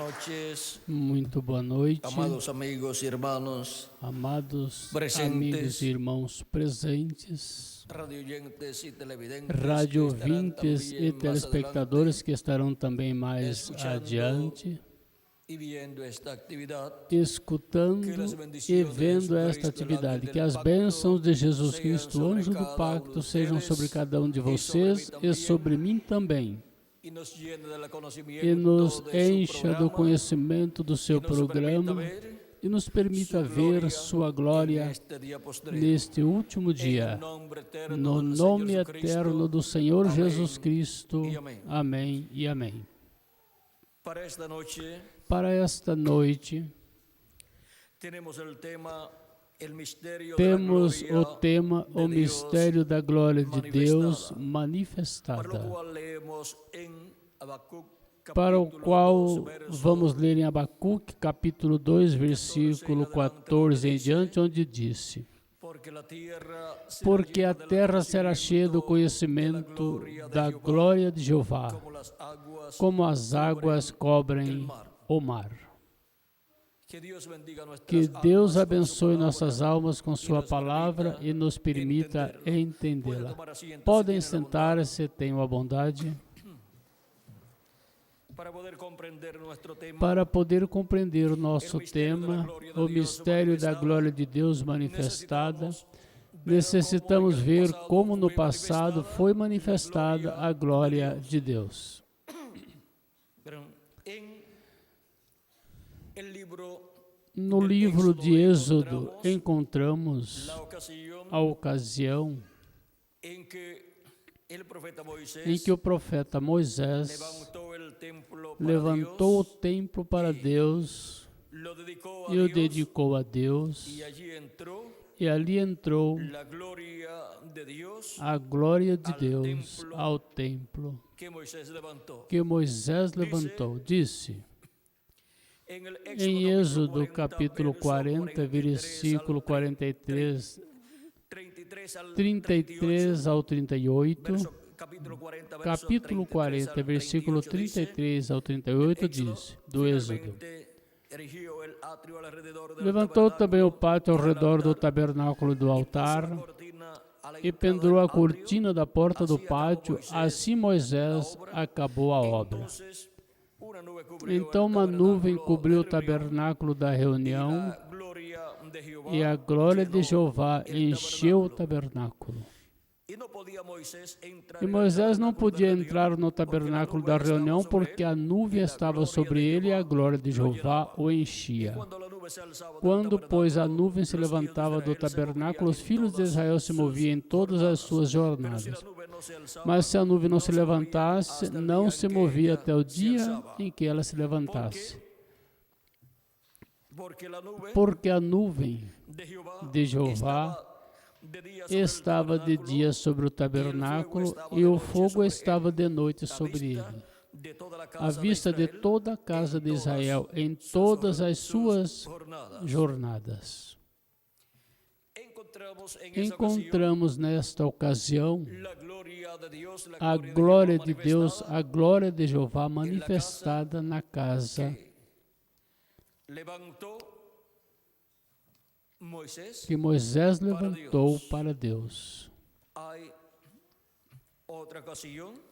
noches, Muito boa noite, amados amigos y hermanos, amados presentes, amigos e irmãos presentes, radioyentes y televidentes, rádio que estarán ouvintes e también más telespectadores adelante que estarão também mais escuchando adiante, y viendo esta actividad. escutando Que las e bendiciones vendo de esta Jesucristo, el ángel atividade. del Que as pacto, bênçãos de Jesus sean Cristo, sobre anjo do cada pacto, uno de sejam ustedes sobre cada um de y sobre vocês mí e también, sobre mim também. y nos llene del E conocimiento nos de su encha do programa, conhecimento do seu y nos permita programa ver e nos permita ver sua glória en este día postrero. neste último En dia. el nombre eterno No del nome Señor Jesucristo. eterno do Senhor Amém Jesus Cristo. e amém. Amém e amém. Para esta noche Para esta noite, tenemos el tema, el misterio temos de la o gloria tema de O Dios, Mistério da Glória de Deus para lo manifestada, cual leemos en Habacuc, para o capítulo qual 2, verso vamos ler em Abacuque, capítulo 2, versículo 14 em diante, onde disse: Porque a terra será cheia do conhecimento da glória de Jeová, como as águas cobrem o mar. Que Deus abençoe nossas almas com sua palavra e nos permita entendê-la. Podem sentar-se, tenham a bondade. Para poder compreender o nosso tema, o mistério da glória de Deus manifestada, necessitamos ver como no passado foi manifestada a glória de Deus. No livro de Êxodo, encontramos a ocasião em que o profeta Moisés levantou o templo para Deus e o dedicou a Deus, e ali entrou a glória de Deus ao templo que Moisés levantou. Disse em Êxodo capítulo 40, versículo 33 ao 38, capítulo 40, versículo 33 ao 38, diz, do Êxodo: Levantou também o pátio ao redor do tabernáculo do altar e pendurou a cortina da porta do pátio. Assim Moisés acabou a obra. Então uma nuvem cobriu o tabernáculo da reunião e a glória de Jeová encheu o tabernáculo. E Moisés não podia entrar no tabernáculo da reunião porque a nuvem estava sobre ele e a glória de Jeová o enchia. Quando, pois, a nuvem se levantava do tabernáculo, os filhos de Israel se moviam em todas as suas jornadas. Mas se a nuvem não se levantasse, não se movia até o dia em que ela se levantasse. Porque a nuvem de Jeová estava de dia sobre o tabernáculo e o fogo estava de noite sobre ele, à vista de toda a casa de Israel em todas as suas jornadas. Encontramos nesta ocasião a glória de Deus, a glória de Jeová manifestada na casa que Moisés levantou para Deus.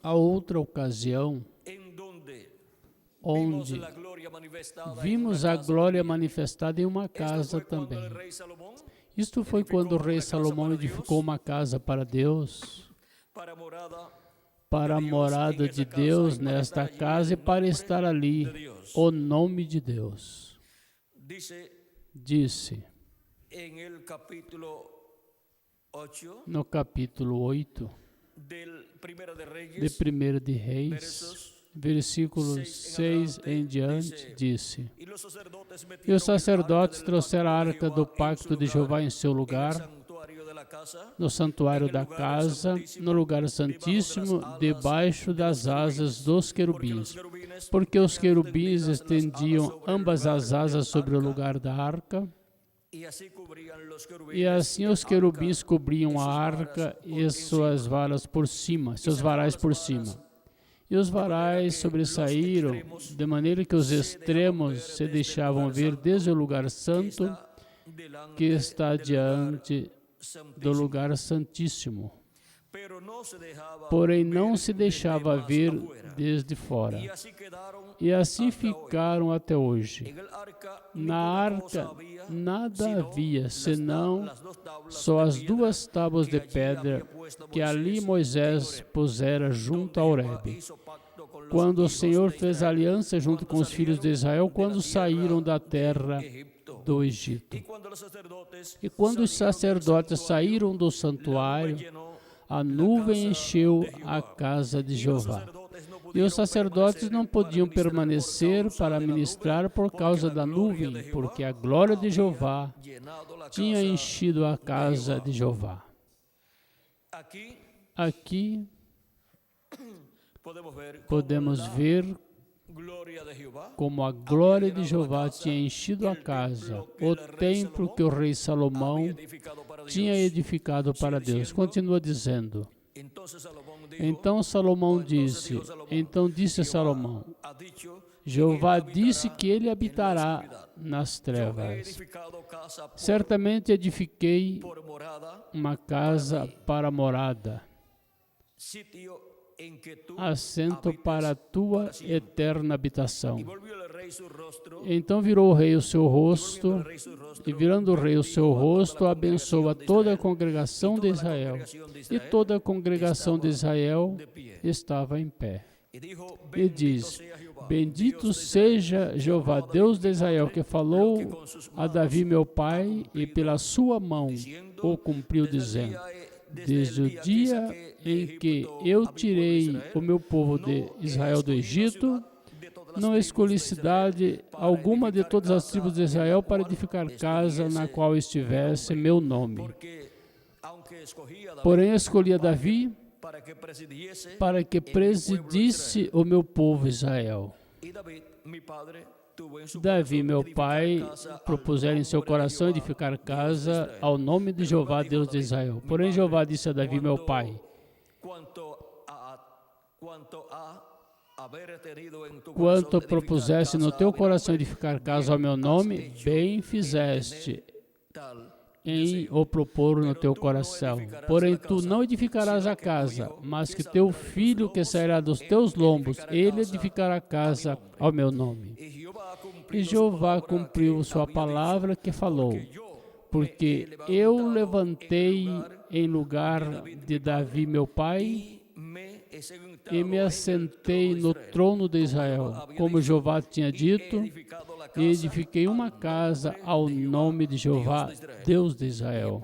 Há outra ocasião onde vimos a glória manifestada em uma casa também. Isto foi quando o rei Salomão edificou uma casa para Deus, para a morada de Deus nesta casa e para estar ali o nome de Deus. Disse no capítulo 8 de 1 de Reis, versículos 6 em diante, disse: E os sacerdotes trouxeram a arca do pacto de Jeová em seu lugar, no santuário da casa, no lugar santíssimo, debaixo das asas dos querubins, porque os querubins estendiam ambas as asas sobre o lugar da arca, e assim os querubins cobriam a arca e suas varas por cima, seus varais por cima. E os varais sobressaíram, de maneira que os extremos se deixavam ver desde o lugar santo, que está diante do lugar santíssimo. Porém, não se deixava ver desde fora. E assim ficaram até hoje. Na arca nada havia, senão só as 2 tábuas de pedra que ali Moisés pusera junto a Horebe, quando o Senhor fez aliança junto com os filhos de Israel, quando saíram da terra do Egito. E quando os sacerdotes saíram do santuário, a nuvem encheu a casa de Jeová. E os sacerdotes não podiam permanecer para ministrar por causa da nuvem, porque a glória de Jeová tinha enchido a casa de Jeová. Aqui podemos ver como a glória de Jeová tinha enchido a casa, o templo que o rei Salomão tinha edificado para Deus. Continua dizendo. Então disse Salomão, Jeová disse que ele habitará nas trevas. Certamente edifiquei uma casa para morada, assento para a tua eterna habitação. Então virou o rei o seu rosto, e virando o rei o seu rosto, abençoa toda a congregação de Israel. E toda a congregação de Israel estava em pé. E diz, bendito seja Jeová, Deus de Israel, que falou a Davi meu pai, e pela sua mão o cumpriu, dizendo, desde o dia em que eu tirei o meu povo de Israel do Egito, não escolhi cidade alguma de todas as tribos de Israel para edificar casa na qual estivesse meu nome. Porém, escolhi a Davi para que presidisse o meu povo Israel. Davi, meu pai, propusera em seu coração edificar casa ao nome de Jeová, Deus de Israel. Porém, Jeová disse a Davi, meu pai, quanto propuseste no teu coração edificar casa ao meu nome, bem fizeste em o propor no teu coração. Porém, tu não edificarás a casa, mas que teu filho que sairá dos teus lombos, ele edificará a casa ao meu nome. E Jeová cumpriu sua palavra que falou, porque eu levantei em lugar de Davi meu pai e me assentei no trono de Israel, como Jeová tinha dito, e edifiquei uma casa ao nome de Jeová, Deus de Israel.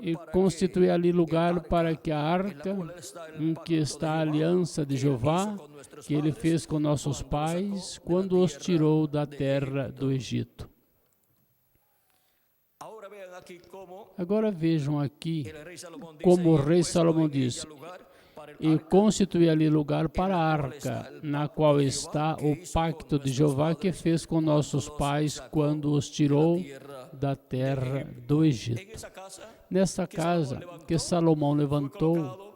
E constituí ali lugar para que a arca, em que está a aliança de Jeová, que ele fez com nossos pais, quando os tirou da terra do Egito. Agora vejam aqui como o rei Salomão disse, e constituí ali lugar para a arca, na qual está o pacto de Jeová que fez com nossos pais quando os tirou da terra do Egito. Nesta casa que Salomão levantou,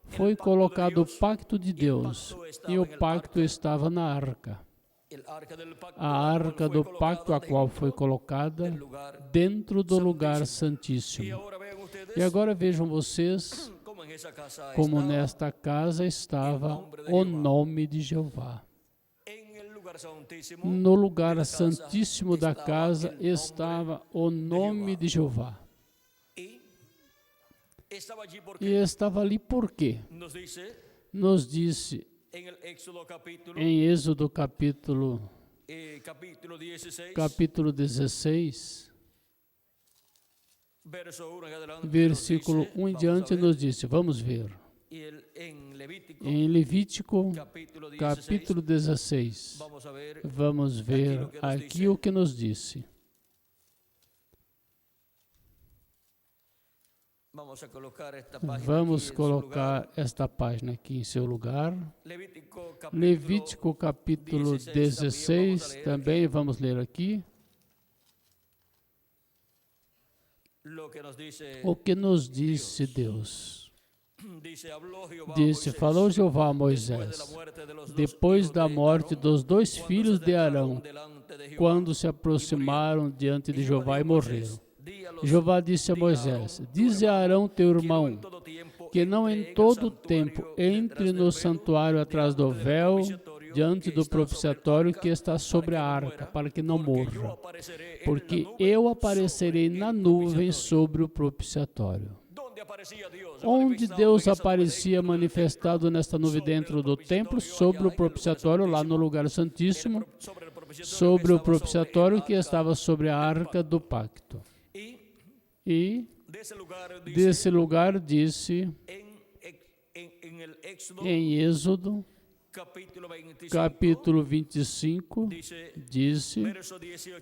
foi colocado o pacto de Deus, e o pacto estava na arca. A arca do pacto, a qual foi colocada dentro do lugar santíssimo. E agora vejam vocês como nesta casa estava o nome de Jeová. No lugar santíssimo da casa estava o nome de Jeová. E estava ali por quê? Nos disse em Êxodo capítulo 16, versículo 1 em diante, nos disse, vamos ver. Em Levítico capítulo 16, vamos ver aqui o que nos disse. Vamos colocar esta página aqui em seu lugar. Levítico capítulo 16, também vamos ler aqui. O que nos disse Deus. Disse, falou Jeová a Moisés, depois da morte dos 2 filhos de Arão, quando se aproximaram diante de Jeová e morreram. Jeová disse a Moisés, dize a Arão teu irmão, que não em todo o tempo entre no santuário atrás do véu, diante do propiciatório que está sobre a arca, para que não morra, porque eu aparecerei na nuvem sobre o propiciatório. Onde Deus aparecia manifestado nesta nuvem dentro do templo, sobre o propiciatório, lá no lugar santíssimo, sobre o propiciatório que estava sobre a arca do pacto. E desse lugar disse em Êxodo, capítulo 25, disse,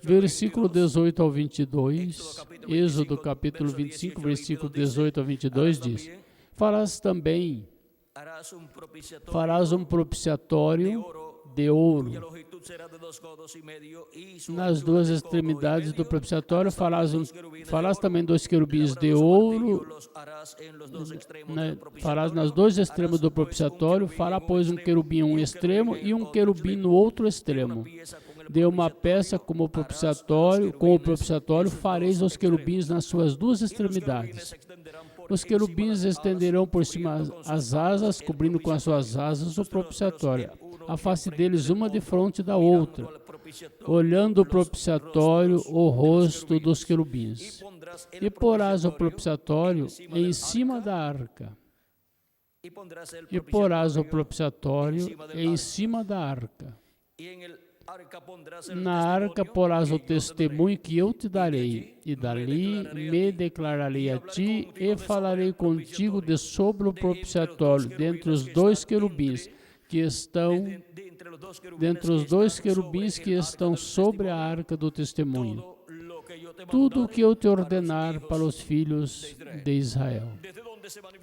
versículo 18 ao 22, Êxodo capítulo 25, versículo 18 ao 22, diz, farás um propiciatório de ouro. Nas 2 extremidades do propiciatório farás também 2 querubins de ouro. Farás nas 2 extremos do propiciatório, fará, pois, um querubim em um extremo e um querubim no outro extremo. De uma peça com o propiciatório fareis os querubins nas suas 2 extremidades. Os querubins estenderão por cima as asas, cobrindo com as suas asas o propiciatório, a face deles uma defronte da outra, olhando o propiciatório, o rosto dos querubins. E porás o propiciatório em cima da arca. E porás o propiciatório em cima da arca. Na arca porás o testemunho que eu te darei, e dali me declararei a ti, e falarei contigo de sobre o propiciatório, dentre os 2 querubins que estão sobre a arca do testemunho. Tudo o que eu te ordenar para os filhos de Israel.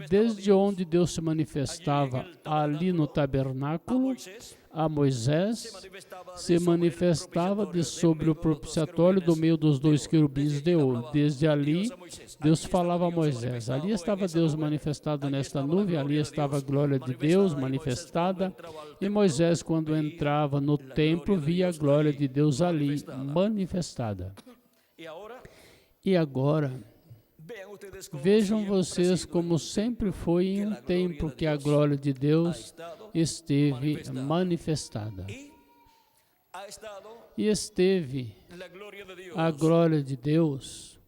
Desde onde Deus se manifestava ali no tabernáculo, a Moisés, se manifestava de sobre o propiciatório do meio dos 2 querubins de ouro. Desde ali, Deus falava a Moisés. Ali estava Deus manifestado nesta nuvem, ali estava a glória de Deus manifestada. E Moisés, quando entrava no templo, via a glória de Deus ali manifestada. E agora, vejam vocês como sempre foi em um templo que a glória de Deus esteve manifestada. E esteve a glória de Deus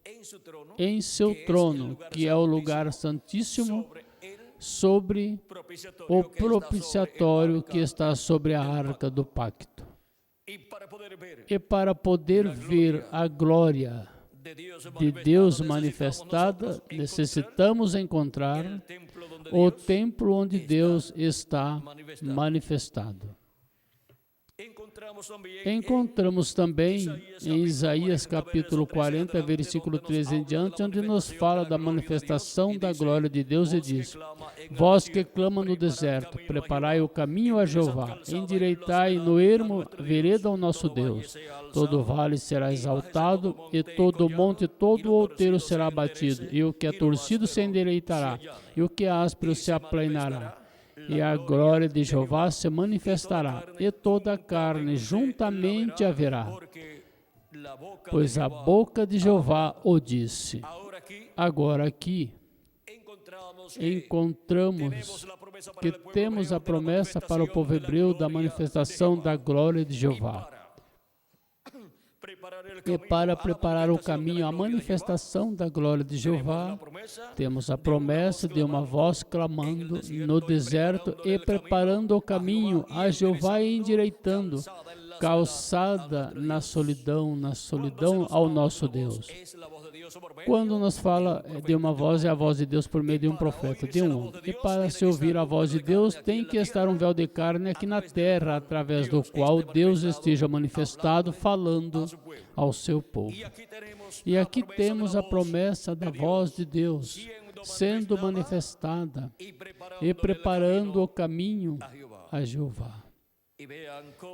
em seu trono, que é o lugar santíssimo, sobre o propiciatório que está sobre a arca do pacto. E para poder ver a glória de Deus manifestada, necessitamos encontrar o templo onde Deus está manifestado. Encontramos também em Isaías capítulo 40, versículo 13 em diante, onde nos fala da manifestação da glória de Deus e diz: vós que clama no deserto, preparai o caminho a Jeová, endireitai no ermo vereda ao nosso Deus. Todo vale será exaltado, e todo monte, todo outeiro será abatido, e o que é torcido se endireitará, e o que é áspero se aplanará. E a glória de Jeová se manifestará, e toda a carne juntamente haverá. Pois a boca de Jeová o disse. Agora aqui encontramos que temos a promessa para o povo hebreu da manifestação da glória de Jeová. E para preparar o caminho à manifestação da glória de Jeová, temos a promessa de uma voz clamando no deserto e preparando o caminho a Jeová e endireitando, calçada na solidão ao nosso Deus. Quando nos fala de uma voz, é a voz de Deus por meio de um profeta, de um homem. E para se ouvir a voz de Deus, tem que estar um véu de carne aqui na terra, através do qual Deus esteja manifestado, falando ao seu povo. E aqui temos a promessa da voz de Deus sendo manifestada e preparando o caminho a Jeová.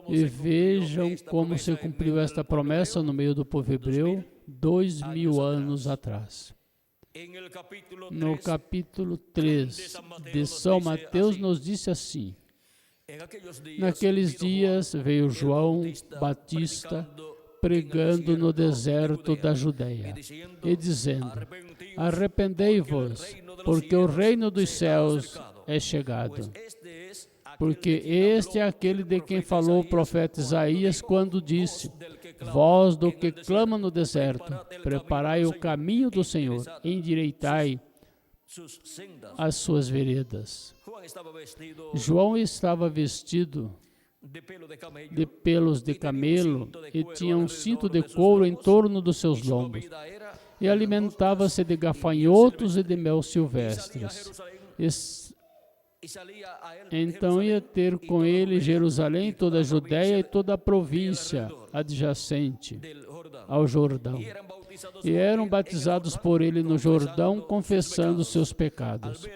E vejam como se cumpriu esta promessa no meio do povo hebreu 2000 anos atrás. no capítulo 3 de São Mateus, nos disse assim: naqueles dias veio João Batista pregando no deserto da Judeia e dizendo: arrependei-vos, porque o reino dos céus é chegado. Porque este é aquele de quem falou o profeta Isaías quando disse: voz do que clama no deserto, preparai o caminho do Senhor, endireitai as suas veredas. João estava vestido de pelos de camelo e tinha um cinto de couro em torno dos seus lombos, e alimentava-se de gafanhotos e de mel silvestres. Então ia ter com ele Jerusalém, toda a Judéia e toda a província adjacente ao Jordão. E eram batizados por ele no Jordão, confessando seus pecados.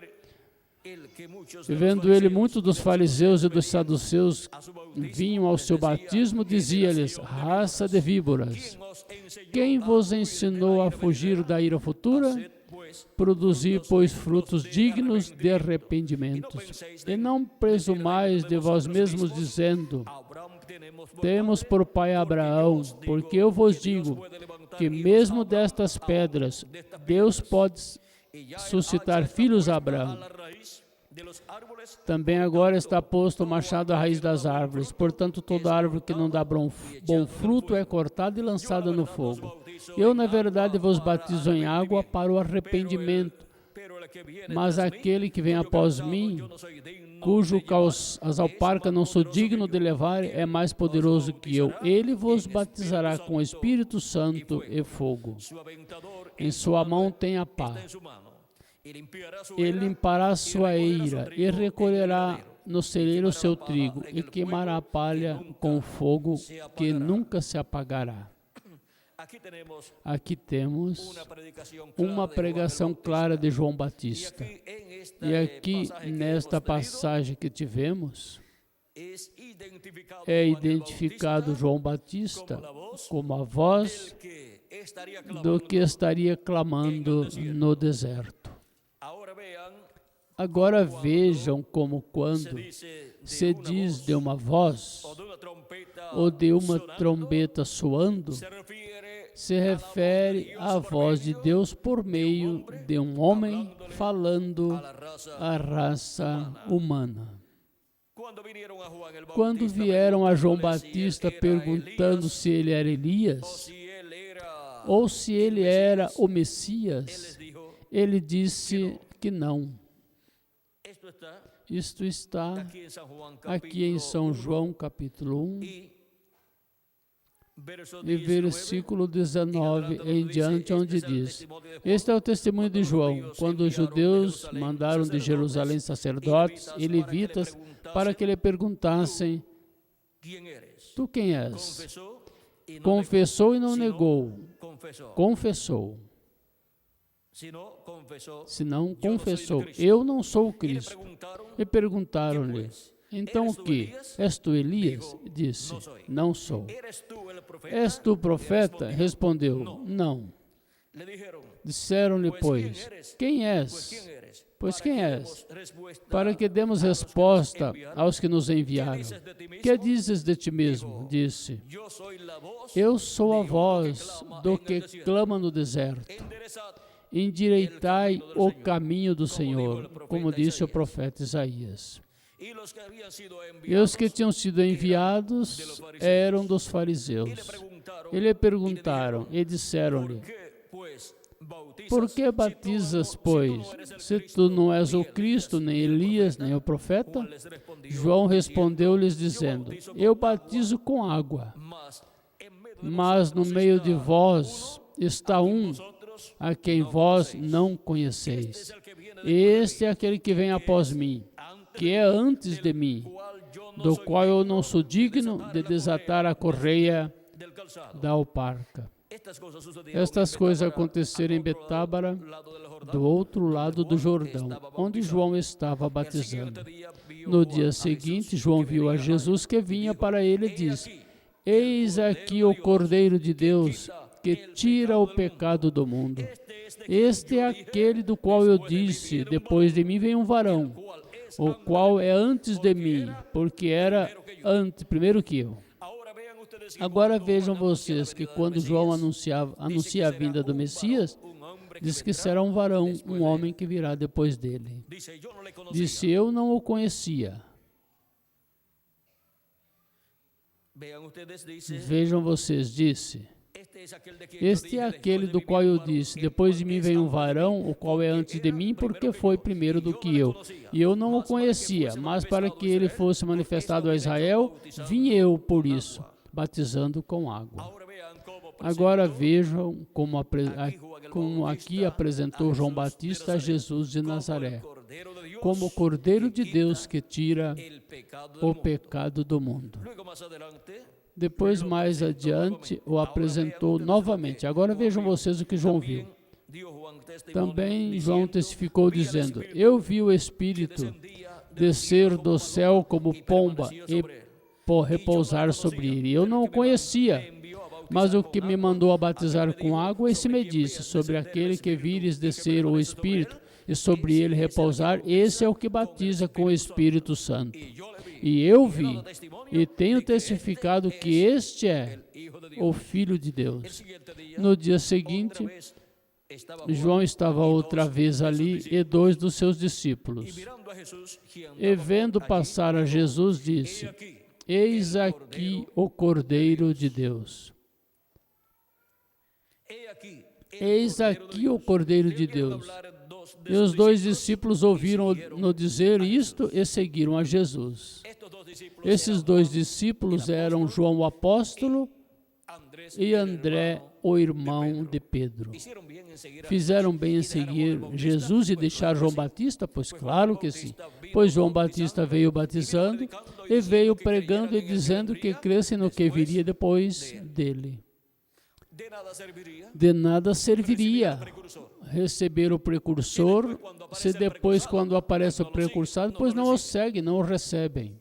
E vendo ele, muitos dos fariseus e dos saduceus vinham ao seu batismo, dizia-lhes: raça de víboras, quem vos ensinou a fugir da ira futura? Produzi, pois, frutos dignos de arrependimentos. E não presumais de vós mesmos, dizendo: temos por pai Abraão, porque eu vos digo que mesmo destas pedras Deus pode suscitar filhos a Abraão. Também agora está posto o machado à raiz das árvores. Portanto, toda árvore que não dá bom fruto é cortada e lançada no fogo. Eu, na verdade, vos batizo em água para o arrependimento. Mas aquele que vem após mim, cujo as alparcas não sou digno de levar, é mais poderoso que eu. Ele vos batizará com o Espírito Santo e fogo. Em sua mão tem a pá. Ele limpará sua eira e recolherá no celeiro o seu trigo e queimará a palha com fogo que nunca se apagará. Aqui temos uma pregação clara de João Batista. E aqui, nesta passagem que tivemos, é identificado João Batista como a voz do que estaria clamando no deserto. Agora vejam como quando se diz de uma voz ou de uma trombeta soando, se refere à voz de Deus por meio de um homem falando à raça humana. Quando vieram a João Batista perguntando se ele era Elias ou se ele era o Messias, ele disse que não. Isto está aqui em São João, capítulo 1, e versículo 19 em diante, onde diz: este é o testemunho de João, quando os judeus mandaram de Jerusalém sacerdotes e levitas para que lhe perguntassem: tu quem és? Confessou e não negou. Confessou. Se não confessou, eu não sou o Cristo. E perguntaram-lhe: então o que? És tu Elias? Disse: não sou. És tu profeta? Respondeu: não. Disseram-lhe, pois: quem és? Pois quem és? Para que demos resposta aos que nos enviaram. Que dizes de ti mesmo? Disse: eu sou a voz do que clama no deserto. Endireitai o caminho do Senhor, como disse o profeta Isaías. E os que tinham sido enviados eram dos fariseus. E lhe perguntaram e disseram-lhe: por que batizas, pois, se tu não és o Cristo, nem Elias, nem o profeta? João respondeu-lhes dizendo: eu batizo com água, mas no meio de vós está um a quem vós não conheceis. Este é aquele que vem após mim, que é antes de mim, do qual eu não sou digno de desatar a correia da alparca. Estas coisas aconteceram em Betábara, do outro lado do Jordão, onde João estava batizando. No dia seguinte, João viu a Jesus que vinha para ele e disse: eis aqui o Cordeiro de Deus, que tira o pecado do mundo. Este é aquele do qual eu disse, depois de mim vem um varão, o qual é antes de mim, porque era primeiro que eu. Agora vejam vocês que quando João anuncia a vinda do Messias, diz que será um varão, um homem que virá depois dele. Disse, eu não o conhecia. Vejam vocês, disse, este é aquele do qual eu disse, depois de mim vem um varão, o qual é antes de mim, porque foi primeiro do que eu. E eu não o conhecia, mas para que ele fosse manifestado a Israel, vim eu por isso, batizando com água. Agora vejam como aqui apresentou João Batista a Jesus de Nazaré, como o Cordeiro de Deus que tira o pecado do mundo. Depois, mais adiante, o apresentou novamente. Agora vejam vocês o que João viu. Também João testificou dizendo, eu vi o Espírito descer do céu como pomba e repousar sobre ele. Eu não o conhecia, mas o que me mandou a batizar com água, esse me disse, sobre aquele que vires descer o Espírito e sobre ele repousar, esse é o que batiza com o Espírito Santo. E eu vi e tenho testificado que este é o Filho de Deus. No dia seguinte, João estava outra vez ali e 2 dos seus discípulos. E vendo passar a Jesus, disse, eis aqui o Cordeiro de Deus. Eis aqui o Cordeiro de Deus. E os 2 discípulos ouviram-no dizer isto e seguiram a Jesus. Esses 2 discípulos eram João o apóstolo e André, o irmão de Pedro. Fizeram bem em seguir Jesus e deixar João Batista? Pois claro que sim. Pois João Batista veio batizando e veio pregando e dizendo que crescem no que viria depois dele. De nada serviria receber o precursor se depois, quando aparece o precursor, pois não o seguem, não o recebem.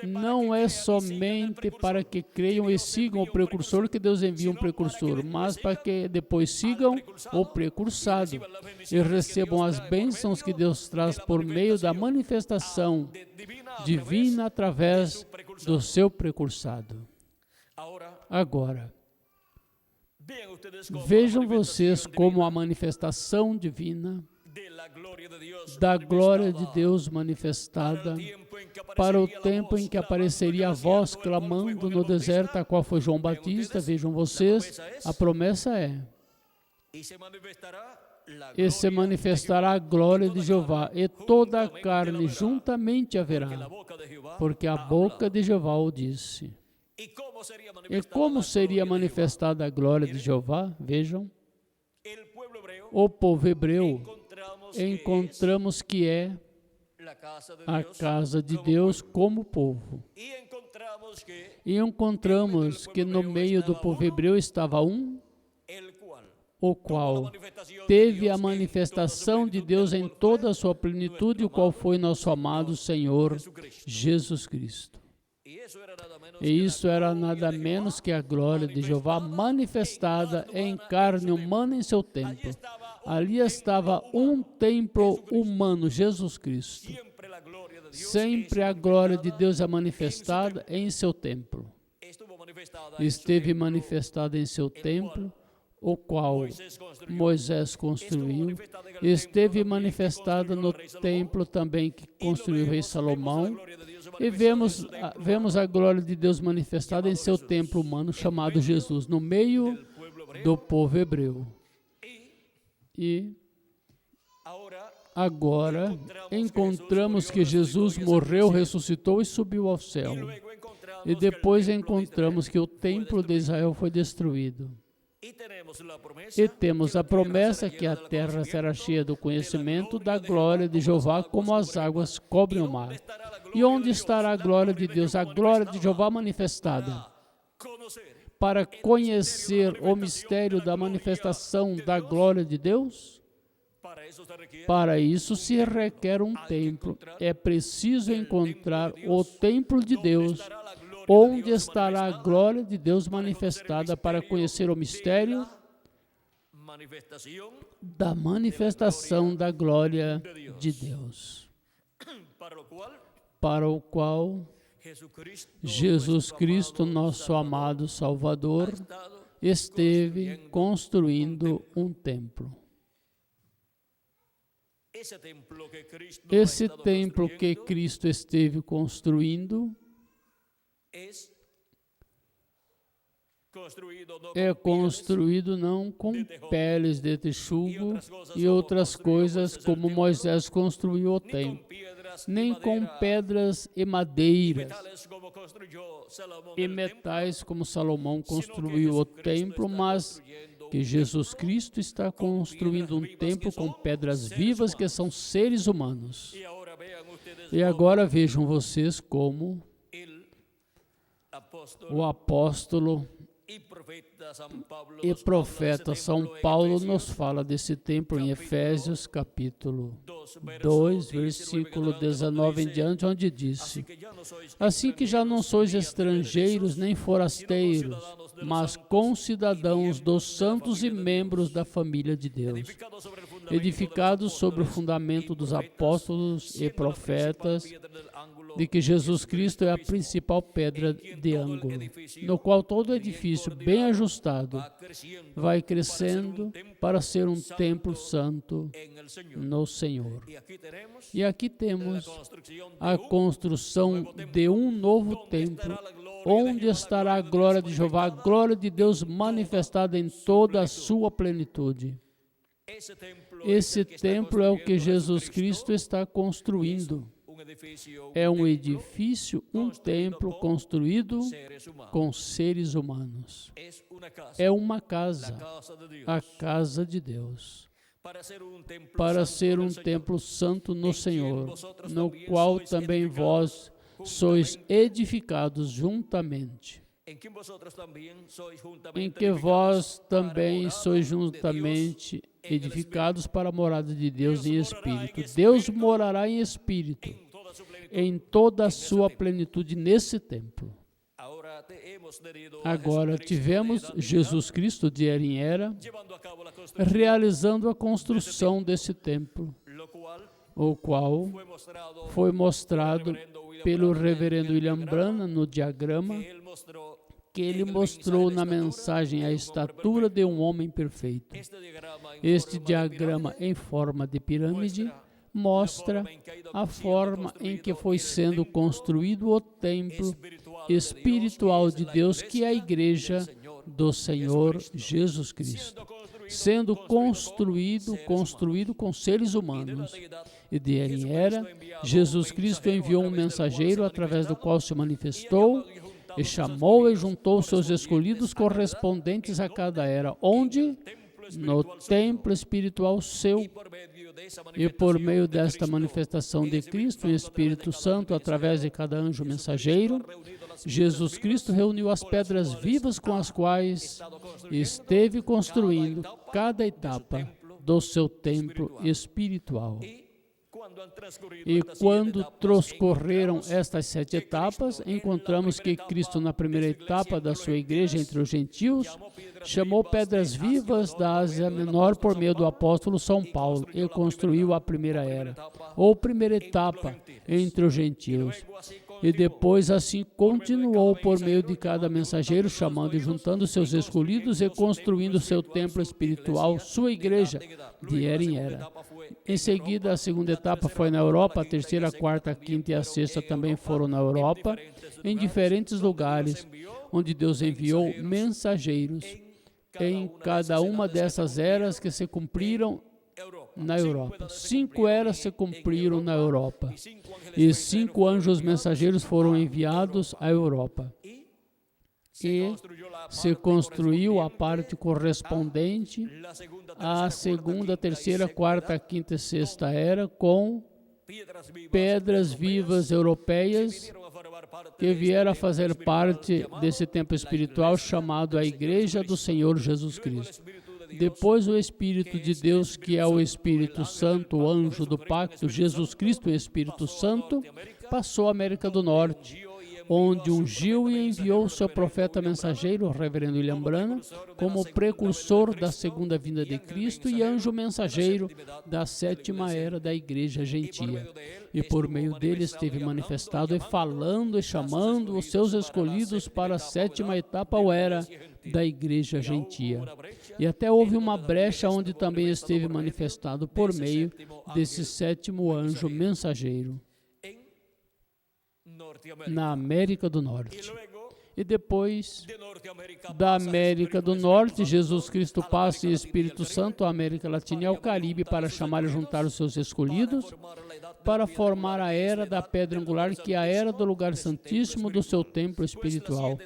Não é somente para que creiam e sigam o precursor que Deus envia um precursor, mas para que depois sigam o precursado e recebam as bênçãos que Deus traz por meio da manifestação divina através do seu precursado. Agora, vejam vocês como a manifestação divina da glória de Deus manifestada para o tempo em que apareceria a voz clamando no deserto, a qual foi João Batista. Vejam vocês, a promessa é: e se manifestará a glória de Jeová, e toda a carne juntamente a verá, porque a boca de Jeová o disse. E como seria manifestada a glória de Jeová? Vejam, o povo hebreu encontramos que é a casa de Deus como povo. E encontramos que no meio do povo hebreu estava o qual teve a manifestação de Deus em toda a sua plenitude, o qual foi nosso amado Senhor Jesus Cristo. E isso era nada menos que a glória de Jeová manifestada em carne humana em seu templo. Ali estava um templo humano, Jesus Cristo. Sempre a glória de Deus é manifestada em seu templo. Esteve manifestada em seu templo, o qual Moisés construiu. Esteve manifestada no templo também que construiu o rei Salomão. E vemos a glória de Deus manifestada em seu templo humano chamado Jesus, no meio do povo hebreu. E agora encontramos que Jesus morreu, ressuscitou e subiu ao céu. E depois encontramos que o templo de Israel foi destruído. E temos a promessa que a terra será cheia do conhecimento da glória de Jeová, como as águas cobrem o mar. E onde estará a glória de Deus? A glória de Jeová manifestada. Para conhecer o mistério da manifestação da glória de Deus, para isso se requer um templo. É preciso encontrar o templo de Deus, onde estará a glória de Deus manifestada para conhecer o mistério da manifestação da glória de Deus, para o qual Jesus Cristo, nosso amado Salvador, esteve construindo um templo. Esse templo que Cristo esteve construindo é construído não com peles de texugo e outras coisas como Moisés construiu o templo, nem com pedras e madeiras e metais como Salomão construiu o templo, mas que Jesus Cristo está construindo um templo com pedras vivas que são seres humanos. E agora vejam vocês como o apóstolo e profeta São Paulo nos fala desse templo em Efésios capítulo 2, versículo 19 em diante, onde disse: assim que já não sois estrangeiros nem forasteiros, mas concidadãos dos santos e membros da família de Deus, edificados sobre o fundamento dos apóstolos e profetas, de que Jesus Cristo é a principal pedra de ângulo, no qual todo edifício bem ajustado vai crescendo para ser um templo santo no Senhor. E aqui temos a construção de um novo templo, onde estará a glória de Jeová, a glória de Deus manifestada em toda a sua plenitude. Esse templo é o que Jesus Cristo está construindo. É um edifício, um templo construído com seres humanos. É uma casa, a casa de Deus, para ser um templo santo no Senhor, no qual também vós sois edificados juntamente, em que vós também sois juntamente edificados para a morada de Deus em espírito. Deus morará em espírito, em toda a sua plenitude nesse templo. Agora tivemos Jesus Cristo de era em era, realizando a construção desse templo, o qual foi mostrado pelo reverendo William Branham no diagrama que ele mostrou na mensagem a estatura de um homem perfeito. Este diagrama em forma de pirâmide mostra a forma em que foi sendo construído o templo espiritual de Deus, que é a igreja do Senhor Jesus Cristo, sendo construído com seres humanos. E de era em era, Jesus Cristo enviou um mensageiro através do qual se manifestou e chamou e juntou seus escolhidos correspondentes a cada era, onde? No templo espiritual seu. E por meio desta manifestação de Cristo e Espírito Santo, através de cada anjo mensageiro, Jesus Cristo reuniu as pedras vivas com as quais esteve construindo cada etapa do seu templo espiritual. E quando transcorreram estas 7 etapas, encontramos que Cristo, na primeira etapa da sua igreja entre os gentios, chamou pedras vivas da Ásia Menor por meio do apóstolo São Paulo e construiu a primeira era, ou primeira etapa entre os gentios. E depois assim continuou por meio de cada mensageiro, chamando e juntando seus escolhidos e construindo seu templo espiritual, sua igreja, de era em era. Em seguida, a segunda etapa foi na Europa, a terceira, a quarta, a quinta e a sexta também foram na Europa, em diferentes lugares, onde Deus enviou mensageiros em cada uma dessas eras que se cumpriram na Europa. 5 eras se cumpriram na Europa, e 5 anjos mensageiros foram enviados à Europa. E se construiu a parte correspondente à segunda, terceira, quarta, quinta e sexta era com pedras vivas europeias que vieram a fazer parte desse templo espiritual chamado a Igreja do Senhor Jesus Cristo. Depois o Espírito de Deus, que é o Espírito Santo, o anjo do pacto, Jesus Cristo e Espírito Santo, passou à América do Norte, onde ungiu e enviou seu profeta mensageiro, o reverendo William Branham, como precursor da segunda vinda de Cristo e anjo mensageiro da sétima era da igreja gentia. E por meio dele esteve manifestado e falando e chamando os seus escolhidos para a sétima etapa ou era da igreja gentia. E até houve uma brecha onde também esteve manifestado por meio desse sétimo anjo mensageiro na América do Norte. E depois da América do Norte, Jesus Cristo passa em Espírito Santo à América Latina e ao Caribe para chamar e juntar os seus escolhidos para formar a era da pedra angular, que é a era do lugar santíssimo do seu templo espiritual.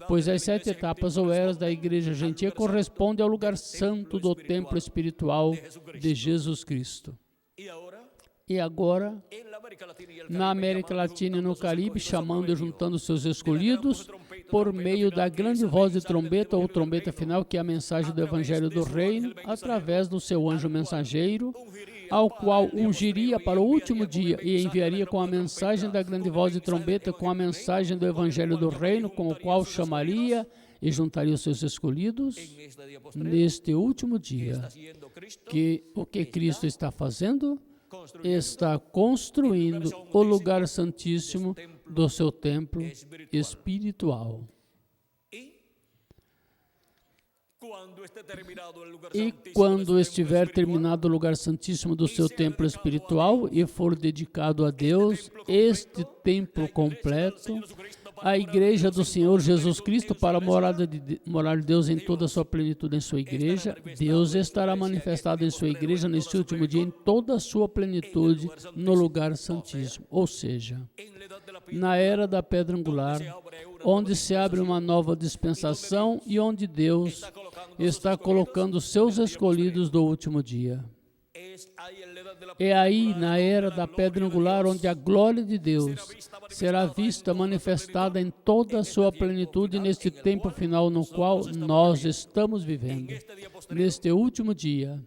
Pois as 7 etapas ou eras da igreja gentia correspondem ao lugar santo do templo espiritual de Jesus Cristo. E agora, na América Latina e no Caribe, chamando e juntando seus escolhidos, por meio da grande voz de trombeta ou trombeta final, que é a mensagem do Evangelho do Reino, através do seu anjo mensageiro, ao qual ungiria para o último dia e enviaria com a mensagem da grande voz de trombeta, com a mensagem do Evangelho do Reino, com o qual chamaria e juntaria os seus escolhidos neste último dia. O que Cristo está fazendo? Está construindo o lugar santíssimo do seu templo espiritual. E quando estiver terminado o lugar santíssimo do seu templo espiritual e for dedicado a Deus, este templo completo, a igreja do Senhor Jesus Cristo, para morar Deus em toda a sua plenitude em sua igreja, Deus estará manifestado em sua igreja neste último dia em toda a sua plenitude no lugar santíssimo. Ou seja, na era da pedra angular, onde se abre uma nova dispensação e onde Deus está colocando seus escolhidos do último dia. É aí, na era da pedra angular, onde a glória de Deus será vista, manifestada em toda a sua plenitude neste tempo final no qual nós estamos vivendo. Neste último dia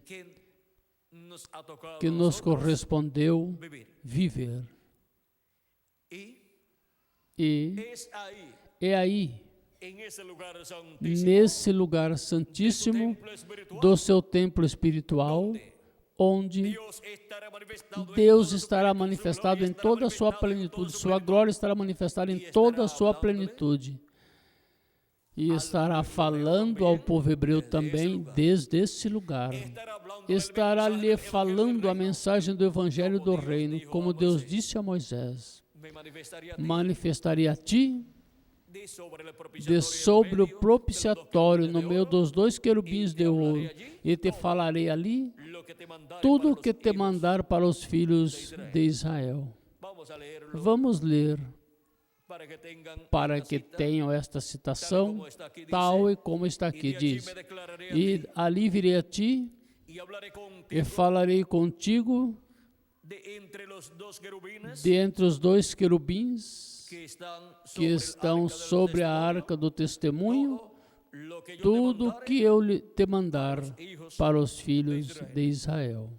que nos correspondeu viver. E é aí, nesse lugar santíssimo do seu templo espiritual, onde Deus estará manifestado em toda a sua plenitude, sua glória estará manifestada em toda a sua plenitude. E estará falando ao povo hebreu também desde esse lugar. Estará lhe falando a mensagem do Evangelho do Reino, como Deus disse a Moisés. Manifestaria a ti de sobre o propiciatório no meio dos 2 querubins de ouro, e te falarei ali tudo o que te mandar para os filhos de Israel. Vamos ler para que tenham esta citação, tal e como está aqui, diz: e ali virei a ti e falarei contigo de entre os 2 querubins que estão sobre a arca do testemunho, tudo que eu te mandar para os filhos de Israel.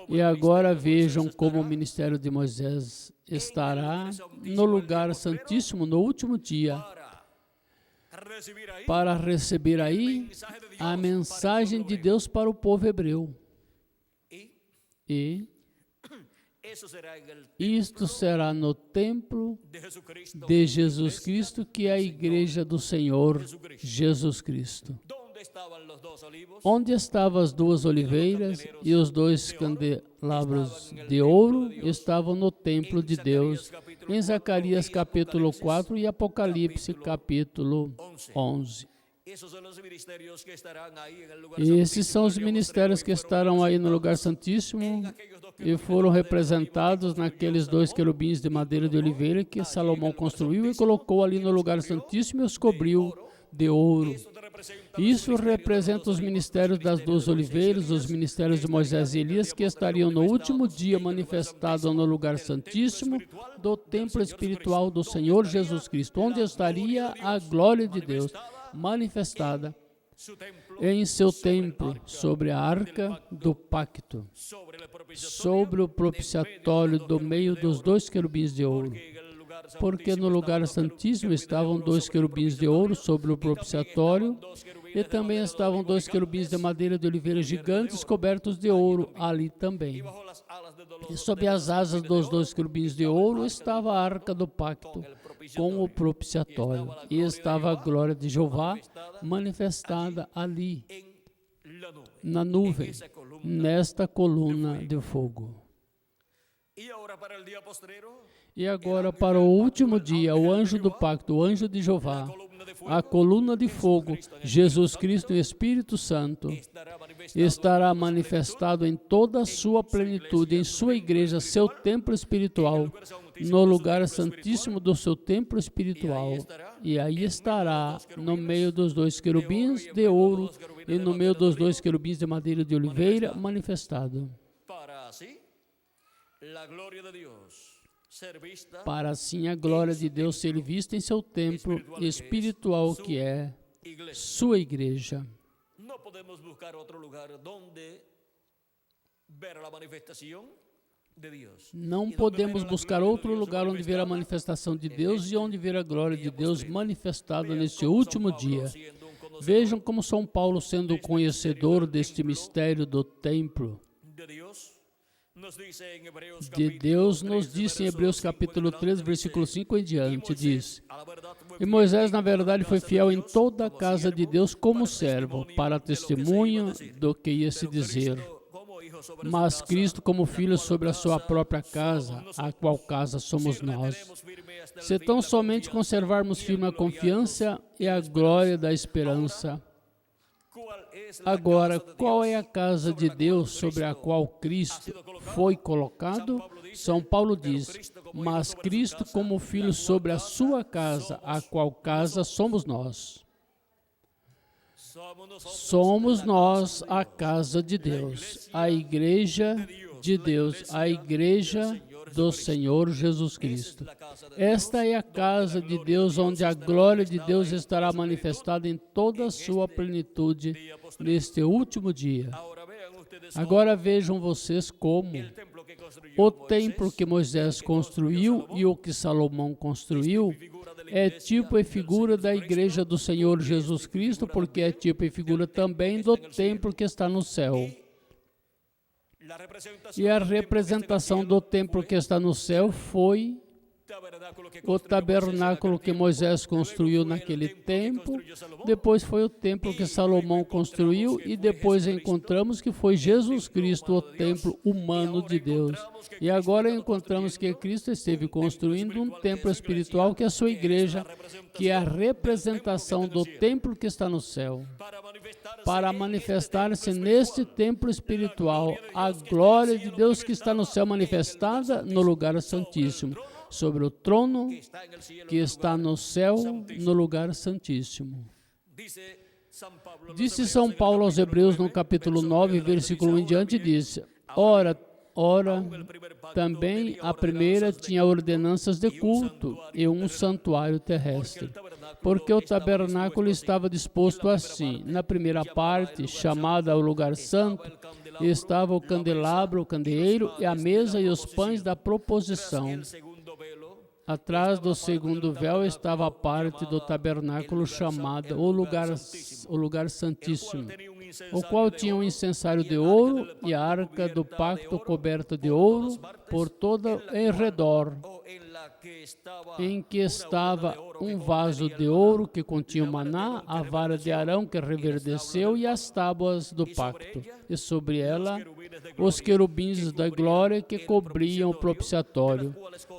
E agora vejam como o ministério de Moisés estará no lugar santíssimo no último dia, para receber aí a mensagem de Deus para o povo hebreu. E isto será no templo de Jesus Cristo, que é a igreja do Senhor Jesus Cristo. Onde estavam as 2 oliveiras e os 2 candelabros de ouro estavam no templo de Deus, em Zacarias capítulo 4 e Apocalipse capítulo 11. Esses são os ministérios que estarão aí no lugar santíssimo e foram representados naqueles 2 querubins de madeira de oliveira que Salomão construiu e colocou ali no lugar santíssimo e os cobriu de ouro. Isso representa os ministérios das 2 oliveiras, os ministérios de Moisés e Elias, que estariam no último dia manifestados no lugar santíssimo do templo espiritual do Senhor Jesus Cristo, onde estaria a glória de Deus manifestada em seu templo, sobre a arca do pacto, sobre o propiciatório do meio dos 2 querubins de ouro, porque no lugar santíssimo estavam 2 querubins de ouro sobre o propiciatório, e também estavam 2 querubins de madeira de oliveira gigantes cobertos de ouro ali também. E sob as asas dos 2 querubins de ouro estava a arca do pacto com o propiciatório, e estava a glória de Jeová manifestada ali, na nuvem, nesta coluna de fogo. E agora, para o último dia, o anjo do pacto, o anjo de Jeová, a coluna de fogo, Jesus Cristo e Espírito Santo, estará manifestado em toda a sua plenitude, em sua igreja, seu templo espiritual, no lugar santíssimo do seu templo espiritual. E aí estará no meio dos 2 querubins de ouro e no meio dos 2 querubins de madeira de oliveira, manifestado. Para assim a glória de Deus ser vista em seu templo espiritual, que é sua igreja. Não podemos buscar outro lugar onde ver a manifestação de Deus. Não podemos buscar outro lugar onde ver a manifestação de Deus e onde ver a glória de Deus manifestada neste último dia. Vejam como São Paulo, sendo o conhecedor deste mistério do templo de Deus, nos disse em Hebreus capítulo 3, versículo 5 em diante, diz: E Moisés, na verdade, foi fiel em toda a casa de Deus como servo, para testemunho do que ia se dizer. Mas Cristo como filho sobre a sua própria casa, a qual casa somos nós. Se tão somente conservarmos firme a confiança e a glória da esperança. Agora, qual é a casa de Deus sobre a qual Cristo foi colocado? São Paulo diz: mas Cristo como filho sobre a sua casa, a qual casa somos nós. Somos nós a casa de Deus, a igreja de Deus, a igreja do Senhor Jesus Cristo. Esta é a casa de Deus, onde a glória de Deus estará manifestada em toda a sua plenitude neste último dia. Agora vejam vocês como o templo que Moisés construiu e o que Salomão construiu é tipo e figura da igreja do Senhor Jesus Cristo, porque é tipo e figura também do templo que está no céu. E a representação do templo que está no céu foi o tabernáculo que Moisés construiu naquele tempo, depois foi o templo que Salomão construiu e depois encontramos que foi Jesus Cristo, o templo humano de Deus. E agora encontramos que Cristo esteve construindo um templo espiritual que é a sua igreja, que é a representação do templo que está no céu, para manifestar-se neste templo espiritual a glória de Deus que está no céu manifestada no lugar santíssimo, sobre o trono que está no céu, no lugar santíssimo. Disse São Paulo aos Hebreus no capítulo 9, versículo 1 em diante, disse: Ora, também a primeira tinha ordenanças de culto e um santuário terrestre, porque o tabernáculo estava disposto assim. Na primeira parte, chamada o lugar santo, estava o candelabro, o candeeiro e a mesa e os pães da proposição. Atrás do segundo véu estava a parte do tabernáculo chamada o lugar santíssimo, o qual tinha um incensário de ouro e a arca do pacto coberta de ouro por todo em redor, em que estava um vaso de ouro que continha o maná, a vara de Arão que reverdeceu e as tábuas do pacto, e sobre ela os querubins da glória que cobriam o propiciatório,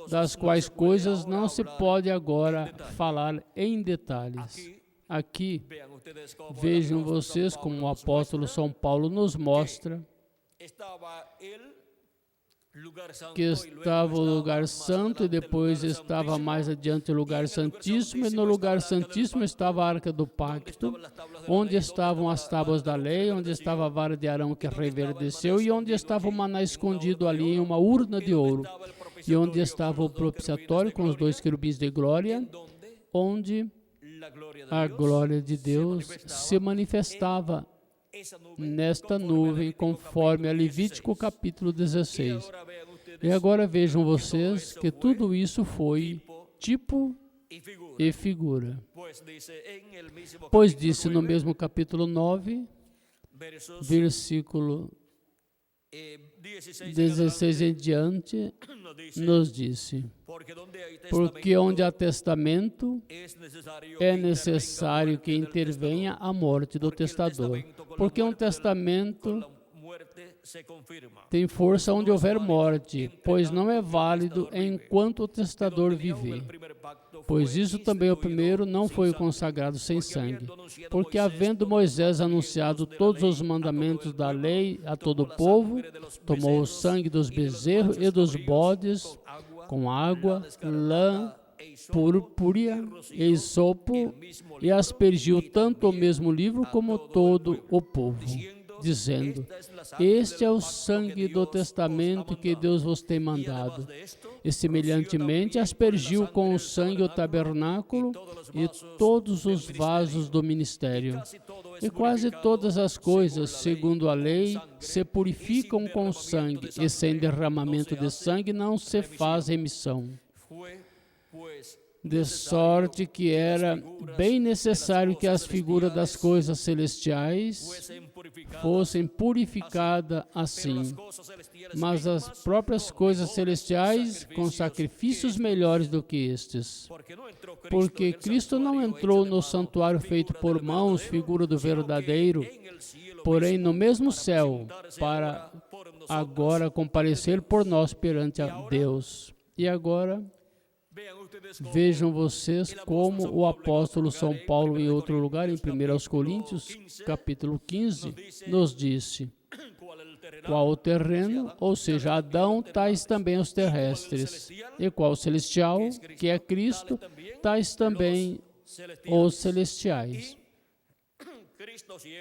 das quais coisas não se pode agora falar em detalhes. Aqui, vejam vocês como o apóstolo São Paulo nos mostra que estava o lugar santo e depois estava mais adiante o lugar santíssimo, e no lugar santíssimo estava a arca do pacto, onde estavam as tábuas da lei, onde estava a vara de Arão que reverdeceu e onde estava o maná escondido ali em uma urna de ouro, e onde estava o propiciatório com os 2 querubins de glória, onde a glória de Deus se manifestava nesta nuvem, conforme a Levítico capítulo 16. E agora vejam vocês que tudo isso foi tipo e figura. Pois disse no mesmo capítulo 9, versículo 16 em diante, nos disse: porque onde há testamento, é necessário que intervenha a morte do testador. Porque um testamento tem força onde houver morte, pois não é válido enquanto o testador viver. Pois isso também o primeiro não foi consagrado sem sangue. Porque havendo Moisés anunciado todos os mandamentos da lei a todo o povo, tomou o sangue dos bezerros e dos bodes com água, lã, púrpura e isopo, e aspergiu tanto o mesmo livro como todo o povo, dizendo: este é o sangue do testamento que Deus vos tem mandado. E semelhantemente aspergiu com o sangue o tabernáculo e todos os vasos do ministério. E quase todas as coisas, segundo a lei, se purificam com sangue, e sem derramamento de sangue não se faz remissão. De sorte que era bem necessário que as figuras das coisas celestiais fossem purificadas assim, mas as próprias coisas celestiais com sacrifícios melhores do que estes. Porque Cristo não entrou no santuário feito por mãos, figura do verdadeiro, porém no mesmo céu, para agora comparecer por nós perante a Deus. E agora, vejam vocês como o apóstolo São Paulo, em outro lugar, em 1 Coríntios, capítulo 15, nos disse: qual o terreno, ou seja, Adão, tais também os terrestres, e qual o celestial, que é Cristo, tais também os celestiais.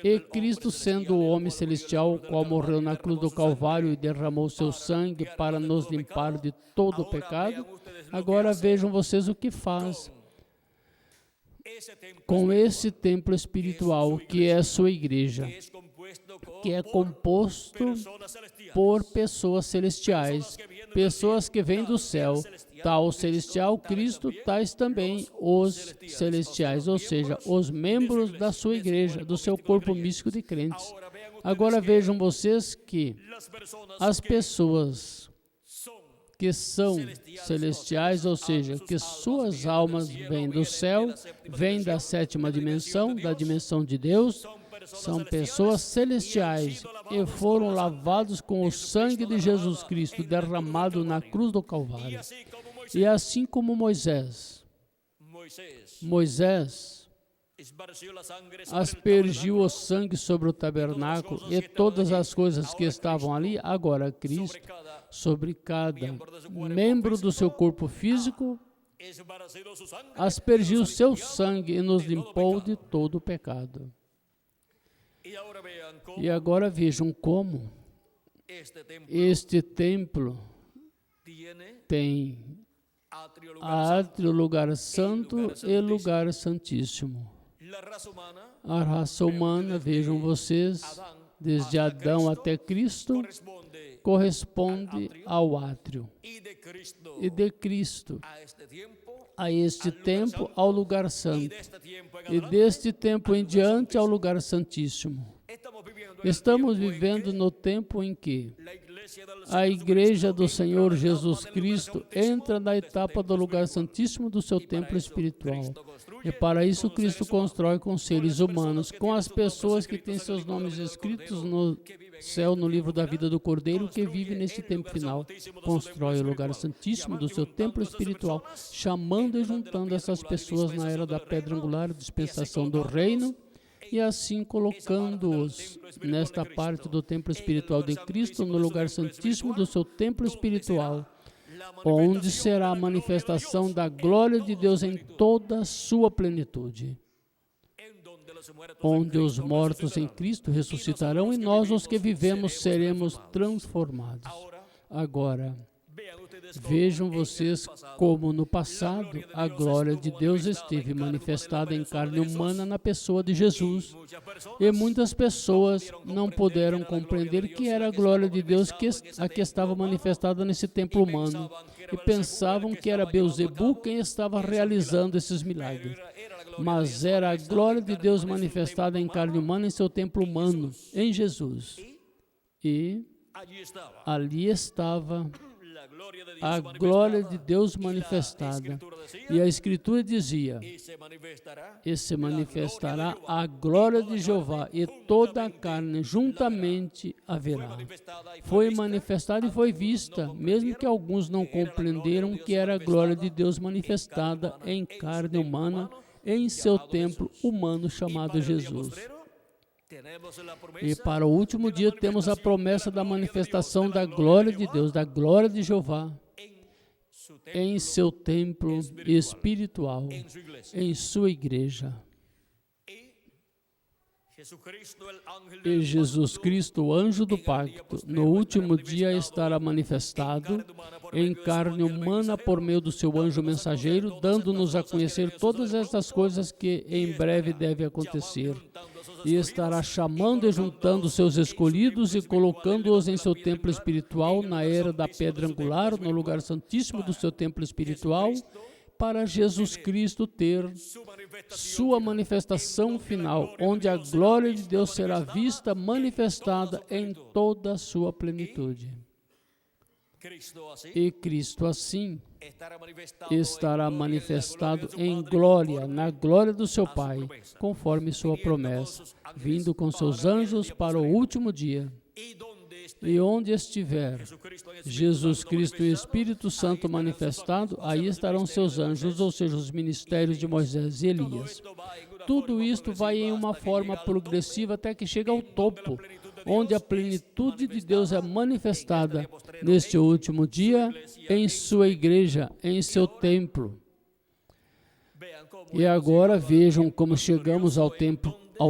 E Cristo, sendo o homem celestial, o qual morreu na cruz do Calvário e derramou seu sangue para nos limpar de todo o pecado, agora vejam vocês o que faz com esse templo espiritual, que é a sua igreja, que é composto por pessoas celestiais, pessoas que vêm do céu, tal o celestial Cristo, tais também os celestiais, ou seja, os membros da sua igreja, do seu corpo místico de crentes. Agora vejam vocês que as pessoas que são celestiais, ou seja, que suas almas vêm do céu, vêm da sétima dimensão, da dimensão de Deus, são pessoas celestiais e foram lavados com o sangue de Jesus Cristo derramado na cruz do Calvário. E assim como Moisés aspergiu o sangue sobre o tabernáculo e todas as coisas que estavam ali, agora Cristo, sobre cada membro do seu corpo físico, aspergiu seu sangue e nos limpou de todo o pecado. E agora vejam como este templo tem átrio, lugar santo e lugar santíssimo. A raça humana, vejam vocês, desde Adão até Cristo, corresponde ao átrio. E de Cristo a este tempo ao lugar santo. E deste tempo em diante ao lugar santíssimo. Estamos vivendo no tempo em que a Igreja do Senhor Jesus Cristo entra na etapa do lugar santíssimo do seu templo espiritual. E para isso Cristo constrói com seres humanos, com as pessoas que têm seus nomes escritos no céu, no livro da vida do Cordeiro, que vive nesse tempo final. Constrói o lugar santíssimo do seu templo espiritual, chamando e juntando essas pessoas na era da pedra angular, dispensação do reino, e assim colocando-os nesta parte do templo espiritual de Cristo, no lugar santíssimo do seu templo espiritual, onde será a manifestação da glória de Deus em toda a sua plenitude, onde os mortos em Cristo ressuscitarão e nós, os que vivemos, seremos transformados. Agora, Vejam vocês como no passado a glória de Deus esteve manifestada em carne humana na pessoa de Jesus. E muitas pessoas não puderam compreender que era a glória de Deus que estava manifestada nesse templo humano. E pensavam que era Beelzebu quem estava realizando esses milagres. Mas era a glória de Deus manifestada em carne humana em seu templo humano, em Jesus. E ali estava a glória de Deus manifestada. E a Escritura dizia: e se manifestará a glória de Jeová, e toda a carne juntamente haverá. Foi manifestada e foi vista, mesmo que alguns não compreenderam que era a glória de Deus manifestada em carne humana, em seu templo humano chamado Jesus. E para o último dia temos a promessa da manifestação da glória de Deus, da glória de Jeová, em seu templo espiritual, em sua igreja. E Jesus Cristo, o anjo do pacto, no último dia estará manifestado em carne humana por meio do seu anjo mensageiro, dando-nos a conhecer todas estas coisas que em breve devem acontecer. E estará chamando e juntando seus escolhidos e colocando-os em seu templo espiritual, na era da pedra angular, no lugar santíssimo do seu templo espiritual, para Jesus Cristo ter sua manifestação final, onde a glória de Deus será vista, manifestada em toda a sua plenitude. E Cristo assim estará manifestado em glória, na glória do seu Pai, conforme sua promessa, vindo com seus anjos para o último dia. E onde estiver Jesus Cristo e o Espírito Santo manifestado, aí estarão seus anjos, ou seja, os ministérios de Moisés e Elias. Tudo isto vai em uma forma progressiva até que chega ao topo, onde a plenitude de Deus é manifestada neste último dia, em sua igreja, em seu templo. E agora vejam como chegamos ao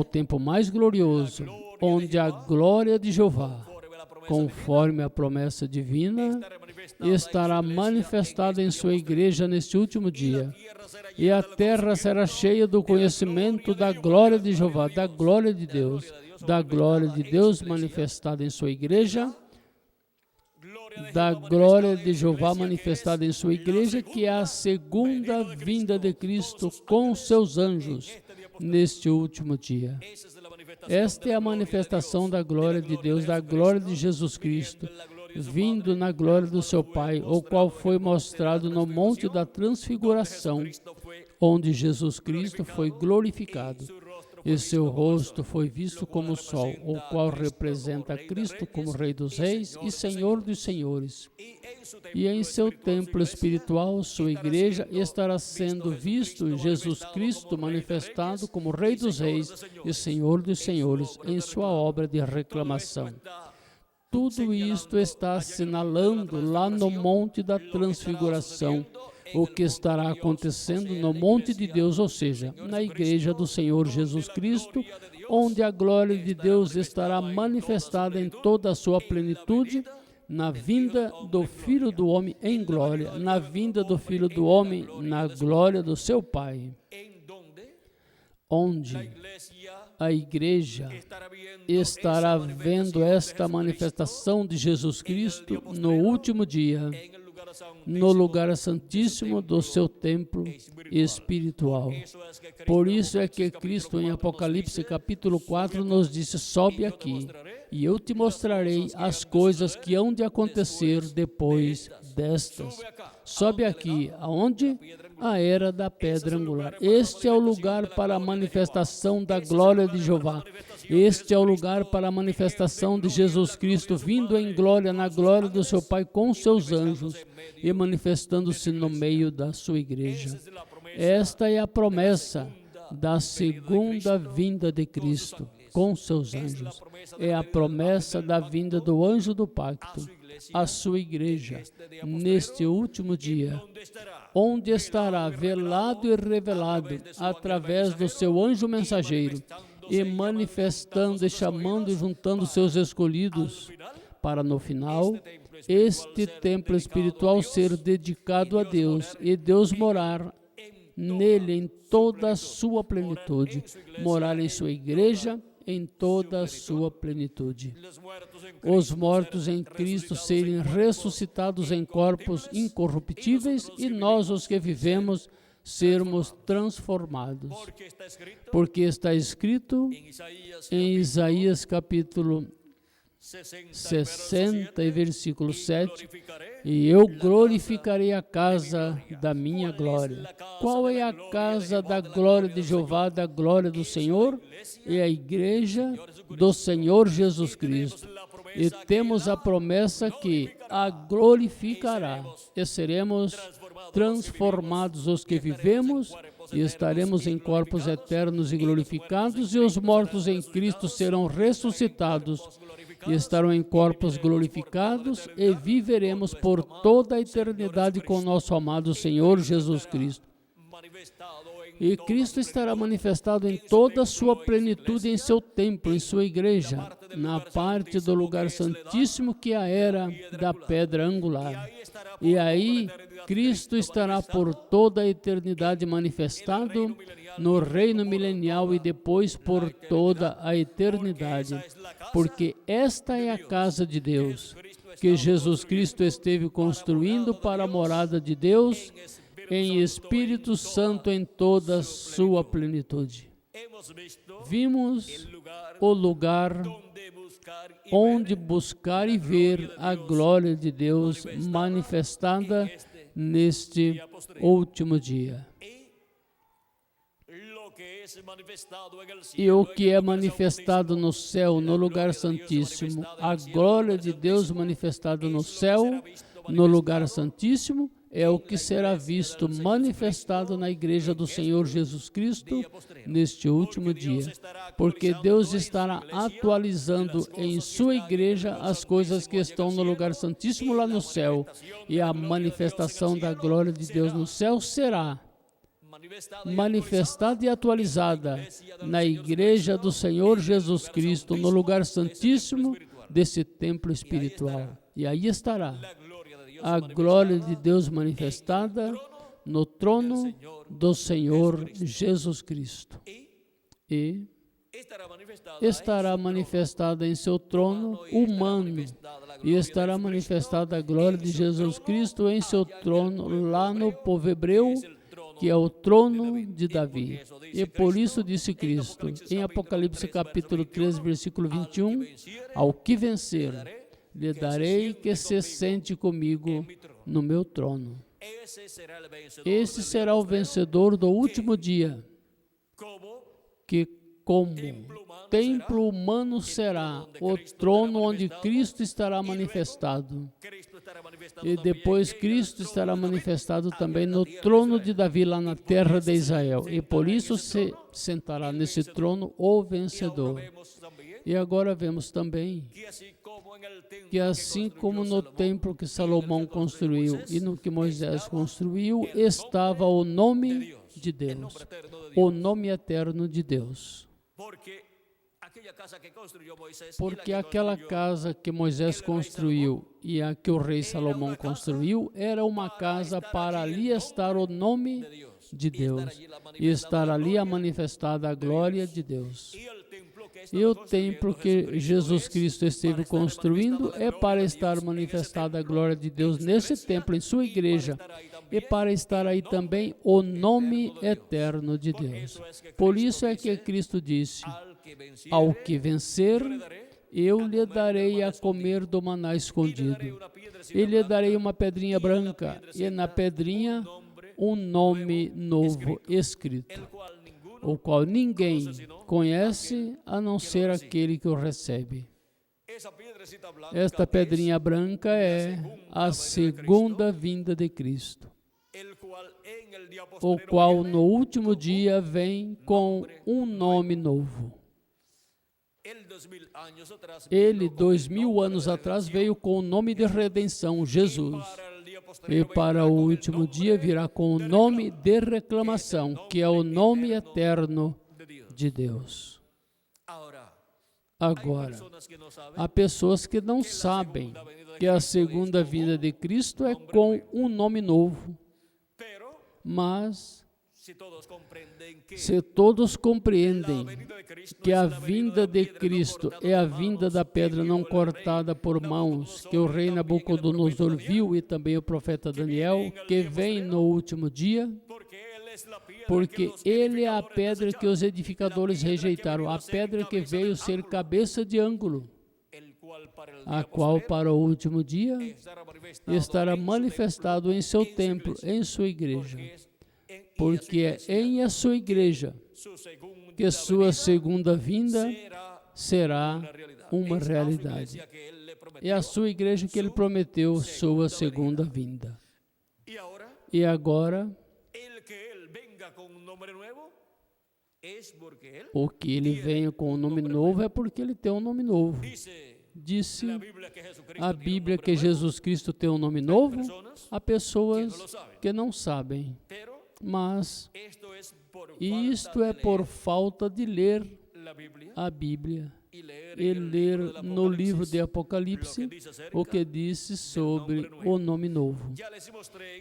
tempo mais glorioso, onde a glória de Jeová, conforme a promessa divina, estará manifestada em sua igreja neste último dia. E a terra será cheia do conhecimento da glória de Jeová, da glória de Deus manifestada em sua igreja, da glória de Jeová manifestada em sua igreja, que é a segunda vinda de Cristo com seus anjos neste último dia. Esta é a manifestação da glória de Deus, da glória de Jesus Cristo, vindo na glória do seu Pai, o qual foi mostrado no Monte da Transfiguração, onde Jesus Cristo foi glorificado, e seu rosto foi visto como o sol, o qual representa Cristo como Rei dos Reis e Senhor dos Senhores. E em seu templo espiritual, sua igreja, estará sendo visto Jesus Cristo manifestado como Rei dos Reis e Senhor dos Senhores em sua obra de reclamação. Tudo isto está assinalando lá no Monte da Transfiguração o que estará acontecendo no monte de Deus, ou seja, na igreja do Senhor Jesus Cristo, onde a glória de Deus estará manifestada em toda a sua plenitude, na vinda do Filho do Homem em glória, na vinda do Filho do Homem na glória do seu Pai, onde a igreja estará vendo esta manifestação de Jesus Cristo no último dia, no lugar santíssimo do seu templo espiritual. Por isso é que Cristo, em Apocalipse capítulo 4, nos disse: sobe aqui, e eu te mostrarei as coisas que hão de acontecer depois destas. Sobe aqui, aonde? A era da pedra angular. Este é o lugar para a manifestação da glória de Jeová. Este é o lugar para a manifestação de Jesus Cristo, vindo em glória, na glória do seu Pai com seus anjos e manifestando-se no meio da sua igreja. Esta é a promessa da segunda vinda de Cristo com seus anjos. É a promessa da vinda do anjo do pacto, a sua igreja, neste último dia, onde estará velado e revelado através do seu anjo mensageiro e manifestando e chamando e juntando seus escolhidos para no final este templo espiritual ser dedicado a Deus e Deus morar nele em toda a sua plenitude, morar em sua igreja em toda a sua plenitude. Os mortos em Cristo serem ressuscitados em corpos incorruptíveis e nós, os que vivemos, sermos transformados. Porque está escrito em Isaías capítulo 60 e versículo 7, e eu glorificarei a casa da minha glória. Qual é a casa da glória de Jeová, da glória do Senhor? É a igreja do Senhor Jesus Cristo. E temos a promessa que a glorificará, e seremos transformados os que vivemos, e estaremos em corpos eternos e glorificados, e os mortos em Cristo serão ressuscitados, e estarão em corpos glorificados, e viveremos por toda a eternidade com nosso amado Senhor Jesus Cristo. E Cristo estará manifestado em toda a sua plenitude em seu templo, em sua igreja, na parte do lugar santíssimo que é a era da pedra angular. E aí Cristo estará por toda a eternidade manifestado no reino milenial e depois por toda a eternidade. Porque esta é a casa de Deus, que Jesus Cristo esteve construindo para a morada de Deus, em Espírito Santo em toda a sua plenitude. Vimos o lugar onde buscar e ver a glória de Deus manifestada neste último dia. E o que é manifestado no céu, no lugar santíssimo, a glória de Deus manifestada no céu, no lugar santíssimo, é o que será visto manifestado na igreja do Senhor Jesus Cristo neste último dia. Porque Deus estará atualizando em sua igreja as coisas que estão no lugar santíssimo lá no céu. E a manifestação da glória de Deus no céu será manifestada e atualizada na igreja do Senhor Jesus Cristo, no lugar santíssimo desse templo espiritual. E aí estará a glória de Deus manifestada no trono do Senhor Jesus Cristo. E estará manifestada em seu trono humano, e estará manifestada a glória de Jesus Cristo em seu trono lá no povo hebreu, que é o trono de Davi. E por isso disse Cristo, em Apocalipse capítulo 3, versículo 21, ao que vencer, lhe darei que se sente comigo no meu trono. Esse será o vencedor do último dia, que como templo humano será o trono onde Cristo estará manifestado. E depois Cristo estará manifestado também no trono de Davi, lá na terra de Israel. E por isso se sentará nesse trono o vencedor. E agora vemos também que assim como no templo que Salomão construiu e no que Moisés construiu, estava o nome de Deus, o nome eterno de Deus. Porque aquela casa que Moisés construiu e a que o rei Salomão construiu era uma casa para ali estar o nome de Deus e estar ali a manifestada a glória de Deus. E o templo que Jesus Cristo esteve construindo é para estar manifestada a glória de Deus nesse templo, em sua igreja, e para estar aí também o nome eterno de Deus. Por isso é que Cristo disse, ao que vencer, eu lhe darei a comer do maná escondido. E lhe darei uma pedrinha branca, e na pedrinha um nome novo escrito, o qual ninguém conhece a não ser aquele que o recebe. Esta pedrinha branca é a segunda vinda de Cristo, o qual no último dia vem com um nome novo. Ele, 2000 anos atrás, veio com o nome de redenção, Jesus. E para o último dia virá com o nome de reclamação, que é o nome eterno de Deus. Agora, há pessoas que não sabem que a segunda vinda de Cristo é com um nome novo. Mas, se todos compreendem que a vinda de Cristo é a vinda da pedra não cortada por mãos, que o rei Nabucodonosor viu e também o profeta Daniel, que vem no último dia, porque ele é a pedra que os edificadores rejeitaram, a pedra que veio ser cabeça de ângulo, a qual para o último dia estará manifestado em seu templo, em sua igreja. Porque é em a sua igreja que sua segunda vinda será uma realidade. É a sua igreja que ele prometeu sua segunda vinda. E agora, o que ele venha com um nome novo é porque ele tem um nome novo. Disse a Bíblia que Jesus Cristo tem um nome novo. Há pessoas que não sabem. Mas isto é por falta de ler a Bíblia e ler no livro de Apocalipse o que disse sobre o nome novo.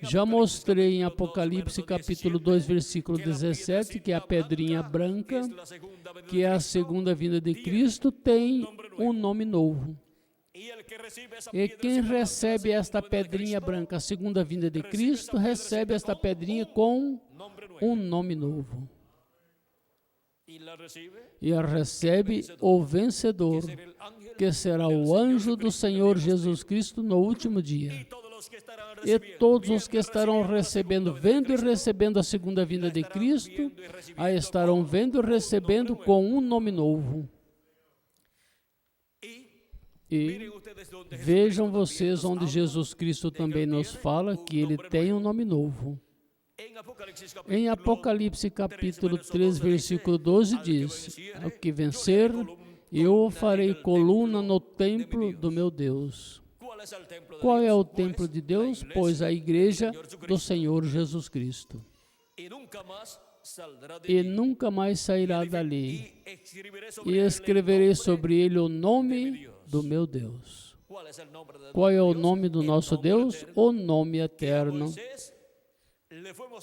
Já mostrei em Apocalipse capítulo 2, versículo 17, que a pedrinha branca, que é a segunda vinda de Cristo, tem um nome novo. E quem recebe esta pedrinha branca, a segunda vinda de Cristo, recebe esta pedrinha com um nome novo. E a recebe o vencedor, que será o anjo do Senhor Jesus Cristo no último dia. E todos os que estarão recebendo, vendo e recebendo a segunda vinda de Cristo, a estarão vendo e recebendo com um nome novo. E vejam vocês onde Jesus Cristo também nos fala que ele tem um nome novo. Em Apocalipse capítulo 3, versículo 12 diz: ao que vencer, eu o farei coluna no templo do meu Deus. Qual é o templo de Deus? Pois a igreja do Senhor Jesus Cristo. E nunca mais sairá dali. E escreverei sobre ele o nome do meu Deus. Qual é o nome do nosso Deus? O nome eterno,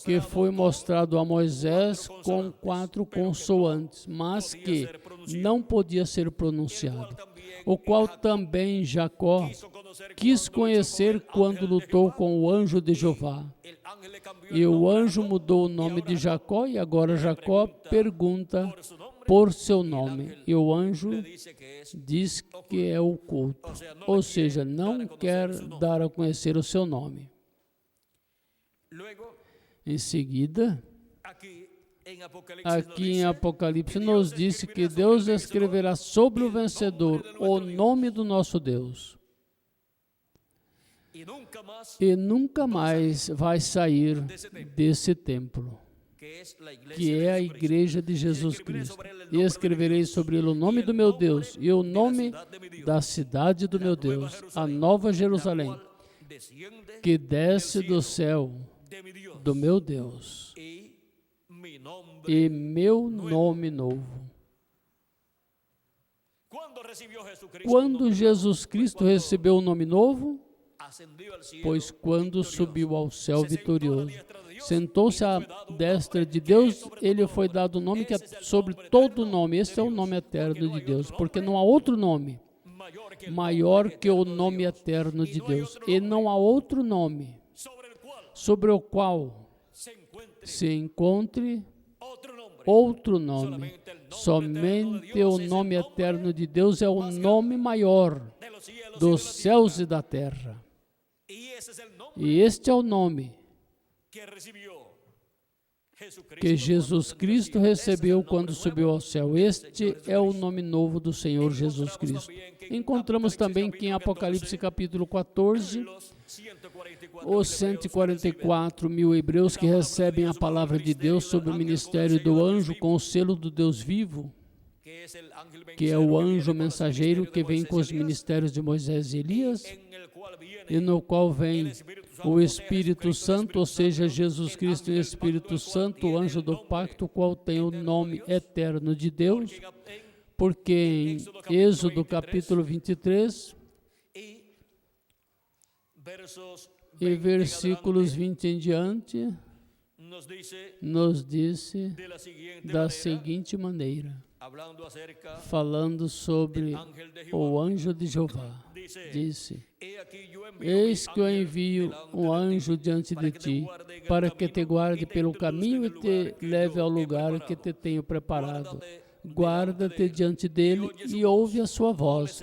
que foi mostrado a Moisés com 4 consoantes, mas que não podia ser pronunciado, o qual também Jacó quis conhecer quando lutou com o anjo de Jeová. E o anjo mudou o nome de Jacó, e agora Jacó pergunta por seu nome. E o anjo diz que é oculto, ou seja, não quer dar a conhecer o seu nome. Em seguida, aqui em Apocalipse nos disse que Deus escreverá sobre o vencedor o nome do nosso Deus. E nunca mais vai sair desse templo, que é a igreja de Jesus Cristo. E escreverei sobre ele o nome do meu Deus e o nome da cidade do meu Deus, a Nova Jerusalém, que desce do céu do meu Deus, e meu nome novo. Quando Jesus Cristo recebeu o nome novo? Pois quando subiu ao céu vitorioso, sentou-se à destra de Deus, ele foi dado o nome que é sobre todo nome. Esse é o nome eterno de Deus, porque não há outro nome maior que o nome eterno de Deus. E não há outro nome sobre o qual se encontre outro nome. Somente o nome eterno de Deus é o nome maior dos céus e da terra. E este é o nome que Jesus Cristo recebeu quando subiu ao céu. Este é o nome novo do Senhor Jesus Cristo. Encontramos também que em Apocalipse capítulo 14, os 144 mil hebreus que recebem a palavra de Deus sob o ministério do anjo com o selo do Deus vivo, que é o anjo mensageiro que vem com os ministérios de Moisés e Elias, e no qual vem o Espírito Santo, ou seja, Jesus Cristo e o Espírito Santo, o anjo do pacto, qual tem o nome eterno de Deus, Porque em Êxodo capítulo 23, e versículos 20 em diante, nos disse da seguinte maneira, falando sobre o anjo de Jeová, disse: Eis que eu envio um anjo diante de ti, para que te guarde pelo caminho e te leve ao lugar que te tenho preparado. Guarda-te diante dele e ouve a sua voz.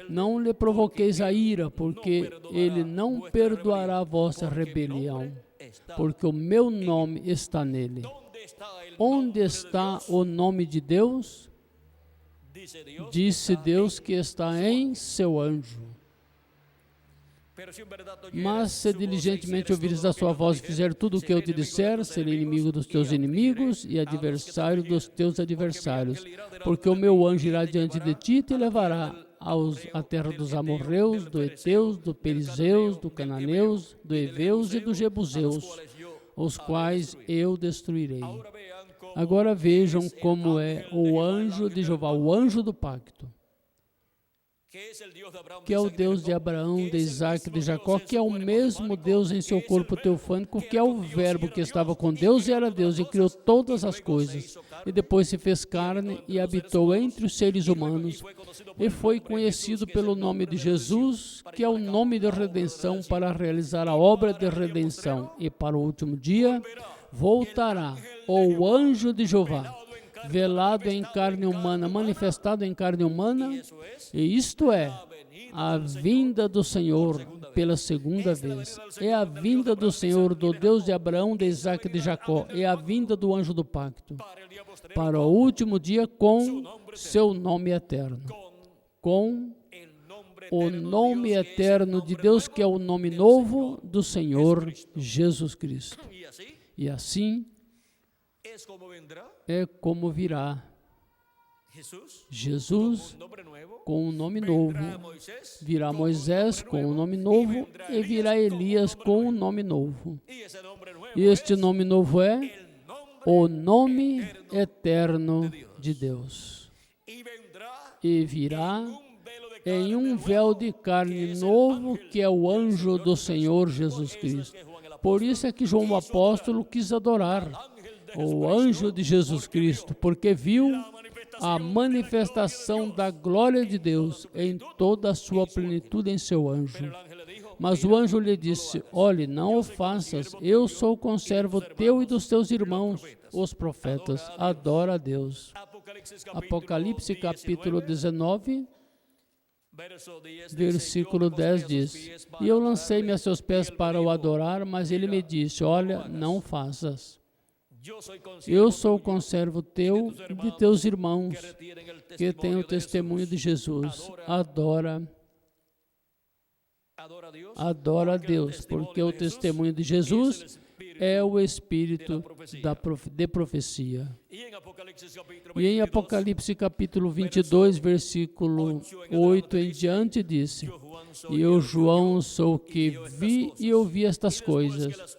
Não lhe provoqueis a ira, porque ele não perdoará a vossa rebelião, porque o meu nome está nele. Onde está o nome de Deus? Disse Deus que está em seu anjo. Mas se diligentemente ouvires a sua voz e fizer tudo o que eu te disser, serei inimigo dos teus inimigos e adversário dos teus adversários. Porque o meu anjo irá diante de ti e te levará à terra dos amorreus, do Eteus, do Perizeus, do Cananeus, do Eveus e dos Jebuseus, os quais eu destruirei. Agora vejam como é o anjo de Jeová, o anjo do pacto, que é o Deus de Abraão, de Isaac, de Jacó, que é o mesmo Deus em seu corpo teofânico, que é o verbo que estava com Deus e era Deus e criou todas as coisas. E depois se fez carne e habitou entre os seres humanos e foi conhecido pelo nome de Jesus, que é o nome de redenção, para realizar a obra de redenção. E para o último dia voltará o anjo de Jeová, velado em carne humana, manifestado em carne humana, e isto é a vinda do Senhor pela segunda vez. É a vinda do Senhor, do Deus de Abraão, de Isaac e de Jacó. É a vinda do anjo do pacto para o último dia com seu nome eterno, com o nome eterno de Deus, que é o nome novo do Senhor Jesus Cristo. E assim é como virá Jesus com um nome novo, virá Moisés com um nome novo e virá Elias com um nome novo. E este nome novo é o nome eterno de Deus. E virá em um véu de carne novo, que é o anjo do Senhor Jesus Cristo. Por isso é que João o apóstolo quis adorar o anjo de Jesus Cristo, porque viu a manifestação da glória de Deus em toda a sua plenitude em seu anjo. Mas o anjo lhe disse: olhe, não o faças, eu sou o conservo teu e dos teus irmãos, os profetas. Adora a Deus. Apocalipse capítulo 19, versículo 10 diz: e eu lancei-me a seus pés para o adorar, mas ele me disse: olha, não faças. Eu sou o conservo teu e de teus irmãos, que têm o testemunho de Jesus. Adora a Deus, porque o testemunho de Jesus é o espírito de profecia. E em Apocalipse capítulo 22, versículo 8 em diante, disse: e eu, João, sou o que vi e ouvi estas coisas.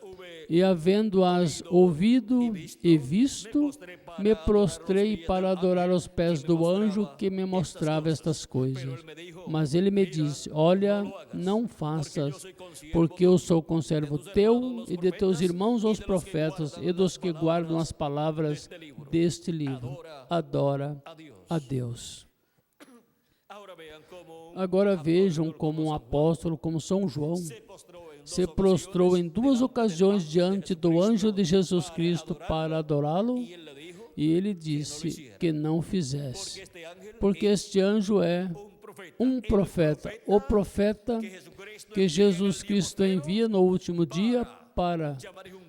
E havendo-as ouvido e visto, me prostrei para adorar aos pés do anjo que me mostrava estas coisas. Mas ele me disse: olha, não faças, porque eu sou conservo teu e de teus irmãos os profetas e dos que guardam as palavras deste livro. Adora a Deus. Agora vejam como um apóstolo, como São João, se prostrou em 2 ocasiões diante do anjo de Jesus Cristo para adorá-lo, e ele disse que não fizesse, porque este anjo é um profeta, o profeta que Jesus Cristo envia no último dia para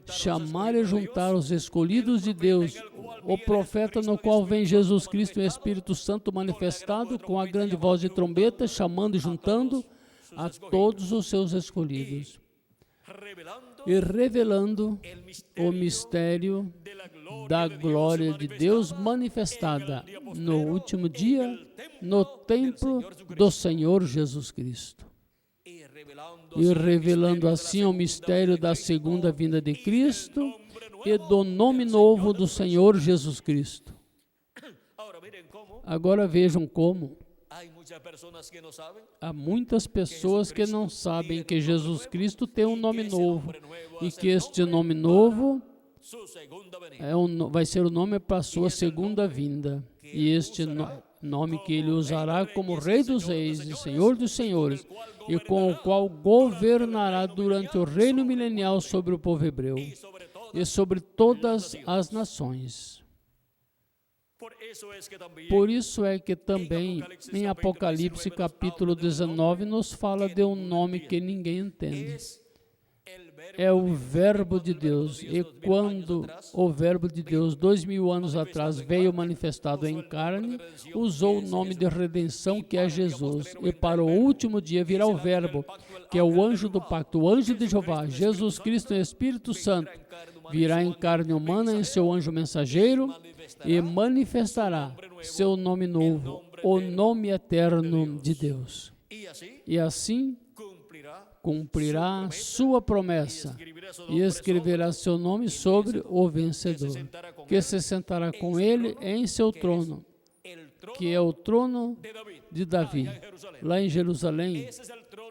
chamar e juntar os escolhidos de Deus, o profeta no qual vem Jesus Cristo e o Espírito Santo manifestado com a grande voz de trombeta, chamando e juntando a todos os seus escolhidos e revelando o mistério da glória de Deus manifestada no último dia no templo do Senhor Jesus Cristo, e revelando assim o mistério da segunda vinda de Cristo e do nome novo do Senhor Jesus Cristo. Agora vejam como há muitas pessoas que não sabem que Jesus Cristo tem um nome novo e que este nome novo vai ser o nome para a sua segunda vinda. E este nome que ele usará como Rei dos Reis e Senhor dos Senhores, e com o qual governará durante o reino milenial sobre o povo hebreu e sobre todas as nações. Por isso é que também em Apocalipse capítulo 19 nos fala de um nome que ninguém entende. É o Verbo de Deus. E quando o Verbo de Deus, 2000 anos atrás, veio manifestado em carne, usou o nome de redenção, que é Jesus. E para o último dia virá o Verbo, que é o anjo do pacto, o anjo de Jeová, Jesus Cristo e Espírito Santo. Virá em carne humana em seu anjo mensageiro e manifestará seu nome novo, o nome eterno de Deus. E assim cumprirá sua promessa e escreverá seu nome sobre o vencedor, que se sentará com ele em seu trono, que é o trono de Davi, lá em Jerusalém.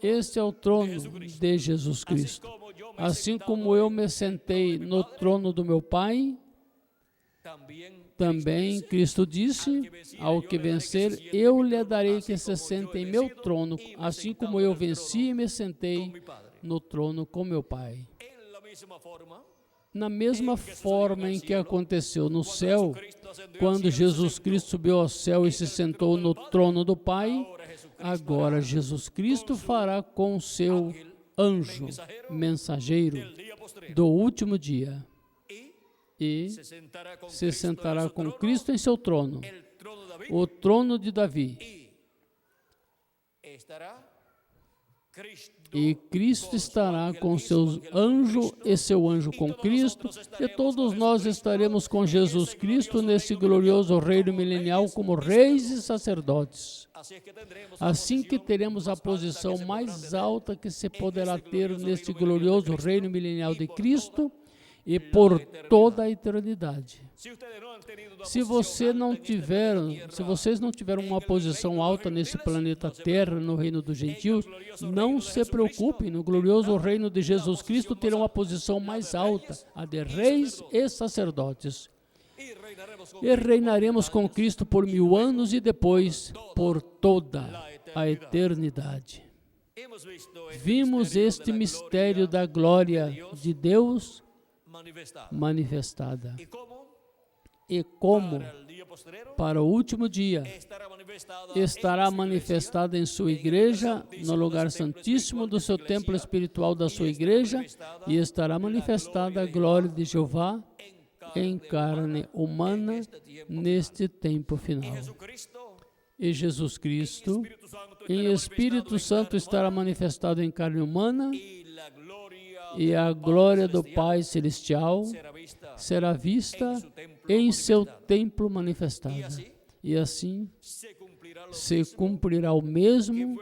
Este é o trono de Jesus Cristo. Assim como eu me sentei no trono do meu Pai, também Cristo disse: ao que vencer, eu lhe darei que se sente em meu trono, assim como eu venci e me sentei no trono com meu Pai. Na mesma forma em que aconteceu no céu, quando Jesus Cristo subiu ao céu e se sentou no trono do Pai, agora Jesus Cristo fará com o seu anjo mensageiro do último dia. E se sentará com Cristo em seu trono, o trono de Davi. E Cristo estará com seus anjos e seu anjo com Cristo, e todos nós estaremos com Jesus Cristo nesse glorioso reino milenial como reis e sacerdotes. Assim que teremos a posição mais alta que se poderá ter neste glorioso reino milenial de Cristo, e por toda a eternidade. Se vocês não tiveram uma posição alta nesse planeta Terra, no reino dos gentios, não se preocupem, no glorioso reino de Jesus Cristo terão uma posição mais alta, a de reis e sacerdotes. E reinaremos com Cristo por 1000 anos e depois por toda a eternidade. Vimos este mistério da glória de Deus manifestada. E como para o último dia estará manifestada em sua igreja, no lugar santíssimo do seu templo espiritual da sua igreja, e estará manifestada a glória de Jeová em carne humana neste tempo final. E Jesus Cristo, em Espírito Santo, estará manifestado em carne humana, e a glória do Pai Celestial será vista em seu templo manifestada. E assim se cumprirá o mesmo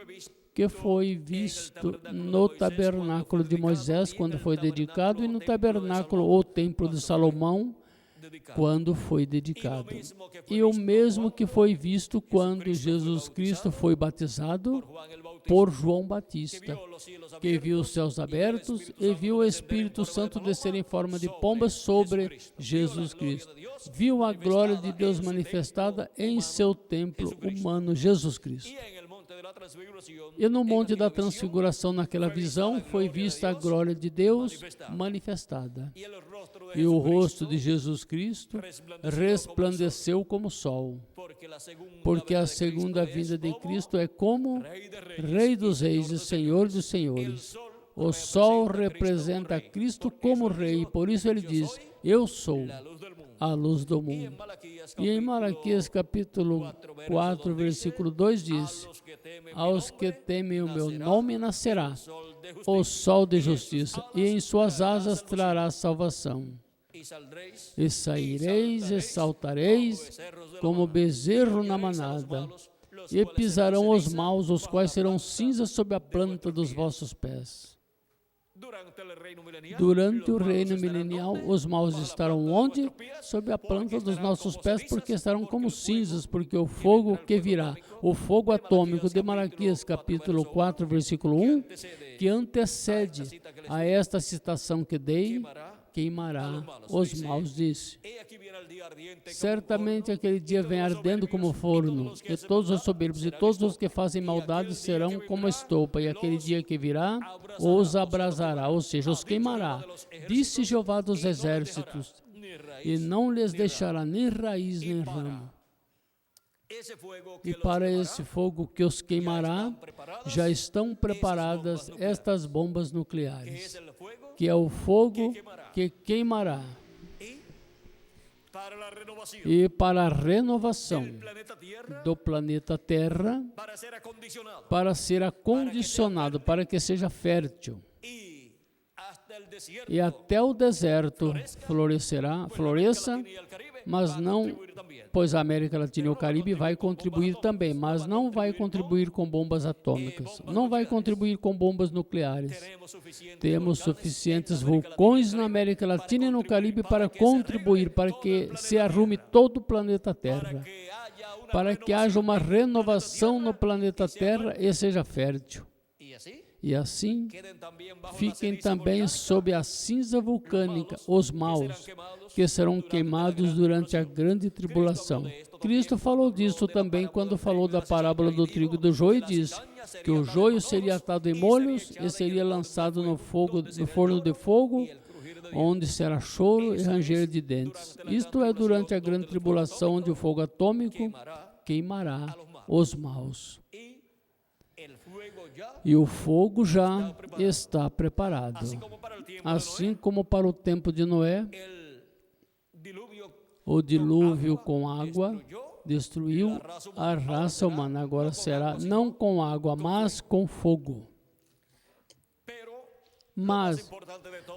que foi visto no tabernáculo de Moisés, quando foi dedicado, e no tabernáculo ou templo de Salomão, quando foi dedicado. E o mesmo que foi visto quando Jesus Cristo foi batizado por João Batista, que viu os céus abertos e viu o Espírito Santo descer em forma de pomba sobre Jesus Cristo. Viu a glória de Deus manifestada em seu templo humano, Jesus Cristo. E no Monte da Transfiguração, naquela visão, foi vista a glória de Deus manifestada. E o rosto de Jesus Cristo resplandeceu como o sol, porque a segunda vinda de Cristo é como Rei dos Reis e Senhor dos Senhores. O sol representa Cristo como Rei, por isso ele diz: eu sou a luz do mundo. E em Malaquias capítulo 4, versículo 2 diz: aos que temem o meu nome nascerá o sol de justiça, e em suas asas trará salvação. E saireis e saltareis como bezerro na manada, e pisarão os maus, os quais serão cinzas sob a planta dos vossos pés. Durante o reino milenial, os maus estarão onde? Sob a planta dos nossos pés, porque estarão como cinzas, porque o fogo que virá, o fogo atômico de Malaquias, capítulo 4, versículo 1, que antecede a esta citação que dei, queimará os maus, disse. Certamente aquele dia vem ardendo como forno, e todos os soberbos e todos os que fazem maldade serão como estopa, e aquele dia que virá os abrasará, ou seja, os queimará, disse Jeová dos exércitos, e não lhes deixará nem raiz nem ramo. E para esse fogo que os queimará, já estão preparadas estas bombas nucleares, que é o fogo que queimará. E para a renovação do planeta Terra, para ser acondicionado, para que seja fértil. E até o deserto floresça, mas não, pois a América Latina e o Caribe vai contribuir também, mas não vai contribuir com bombas atômicas, não vai contribuir com bombas nucleares. Temos suficientes vulcões na América Latina e no Caribe para contribuir, para que se arrume todo o planeta Terra, para que haja uma renovação no planeta Terra e seja fértil. E assim, fiquem também sob a cinza vulcânica os maus, que serão queimados durante a grande tribulação. Cristo falou disso também quando falou da parábola do trigo e do joio, e disse que o joio seria atado em molhos e seria lançado no forno de fogo, onde será choro e ranger de dentes. Isto é durante a grande tribulação, onde o fogo atômico queimará os maus. E o fogo já está preparado. Assim como para o tempo de Noé, o dilúvio com água destruiu a raça humana. Agora será não com água, mas com fogo. Mas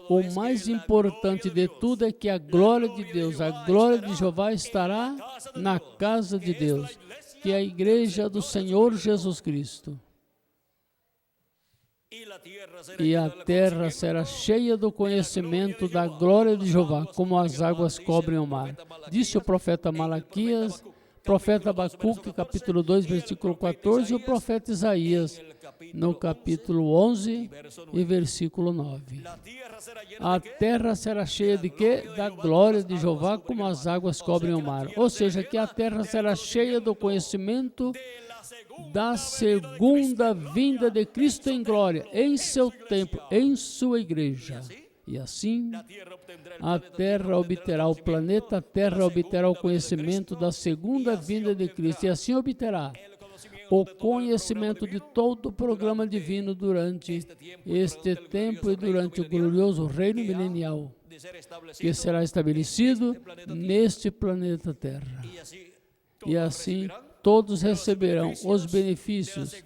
o mais importante de tudo é que a glória de Deus, a glória de Jeová estará na casa de Deus, que é a igreja do Senhor Jesus Cristo. E a terra será cheia do conhecimento da glória de Jeová, como as águas cobrem o mar. Disse o profeta Malaquias, profeta Abacuque, capítulo 2, versículo 14, e o profeta Isaías, no capítulo 11 e versículo 9. A terra será cheia de quê? Da glória de Jeová, como as águas cobrem o mar. Ou seja, que a terra será cheia do conhecimento da segunda vinda de Cristo em glória, em seu templo, em sua igreja. E assim, a terra obterá, o planeta Terra obterá o conhecimento da segunda vinda de Cristo, e assim obterá o conhecimento de todo o programa divino durante este tempo e durante o glorioso reino milenial, que será estabelecido neste planeta Terra. E assim, todos receberão os benefícios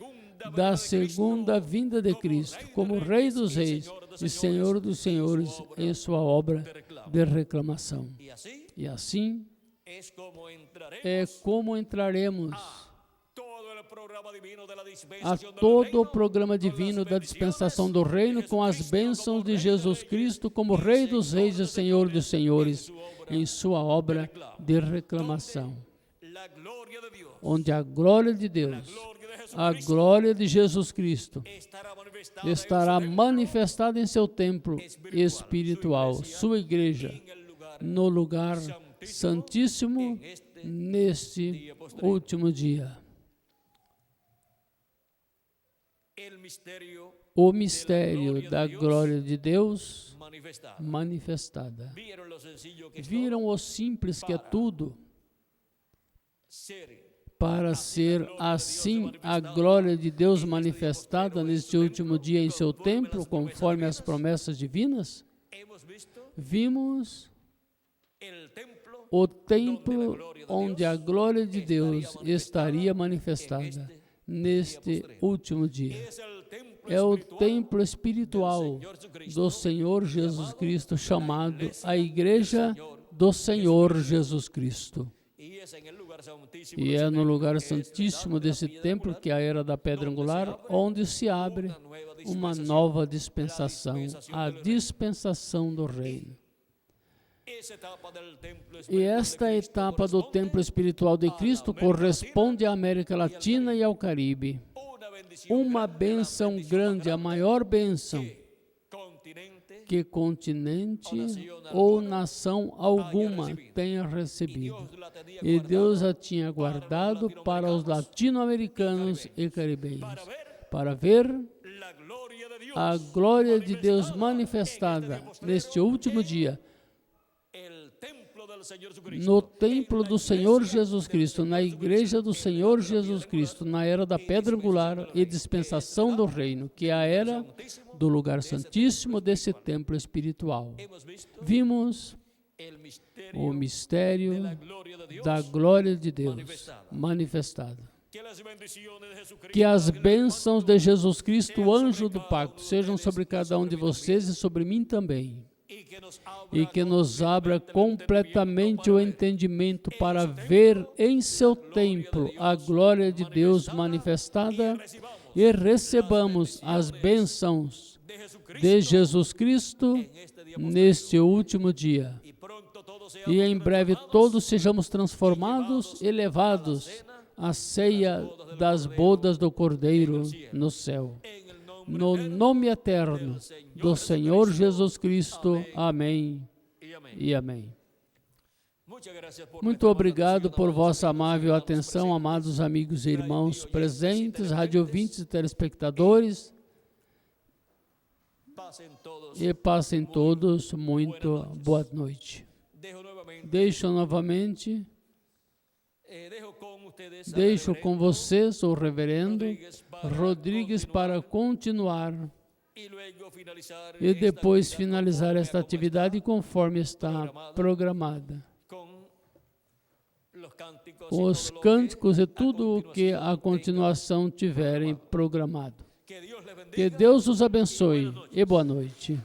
da segunda vinda de Cristo, como Rei dos Reis e Senhor dos Senhores em sua obra de reclamação. E assim é como entraremos a todo o programa divino da dispensação do reino com as bênçãos de Jesus Cristo como Rei dos Reis e Senhor dos Senhores em sua obra de reclamação, onde a glória de Deus, a glória de Jesus Cristo estará manifestada em seu templo espiritual, sua igreja, no lugar santíssimo neste último dia. O mistério da glória de Deus manifestada. Viram o simples que é tudo? Para ser assim a glória de Deus manifestada neste último dia em seu templo, conforme as promessas divinas? Vimos o templo onde a glória de Deus estaria manifestada neste último dia. É o templo espiritual do Senhor Jesus Cristo, chamado a Igreja do Senhor Jesus Cristo. E é no lugar santíssimo desse templo, que é a era da pedra angular, onde se abre uma nova dispensação, a dispensação do reino. E esta etapa do templo espiritual de Cristo corresponde à América Latina e ao Caribe. Uma bênção grande, a maior bênção que continente ou nação alguma tenha recebido. E Deus a tinha guardado para os latino-americanos e caribenhos, para ver a glória de Deus manifestada neste último dia, no templo do Senhor Jesus Cristo, na igreja do Senhor Jesus Cristo, na era da pedra angular e dispensação do reino, que é a era do lugar santíssimo desse templo espiritual. Vimos o mistério da glória de Deus manifestada. Que as bênçãos de Jesus Cristo, o anjo do pacto, sejam sobre cada um de vocês e sobre mim também. E que nos abra completamente o entendimento para ver em seu templo a glória de Deus manifestada e recebamos as bênçãos de Jesus Cristo neste último dia. E em breve todos sejamos transformados e levados à ceia das bodas do Cordeiro no céu. No nome eterno do Senhor Jesus Cristo. Amém e amém. Muito obrigado por vossa amável atenção, amados amigos e irmãos presentes, radiovintes e telespectadores. E passem todos muito boa noite. Deixo com vocês o reverendo Rodrigues para continuar e depois finalizar esta atividade conforme está programada. Os cânticos e tudo o que a continuação tiverem programado. Que Deus os abençoe e boa noite.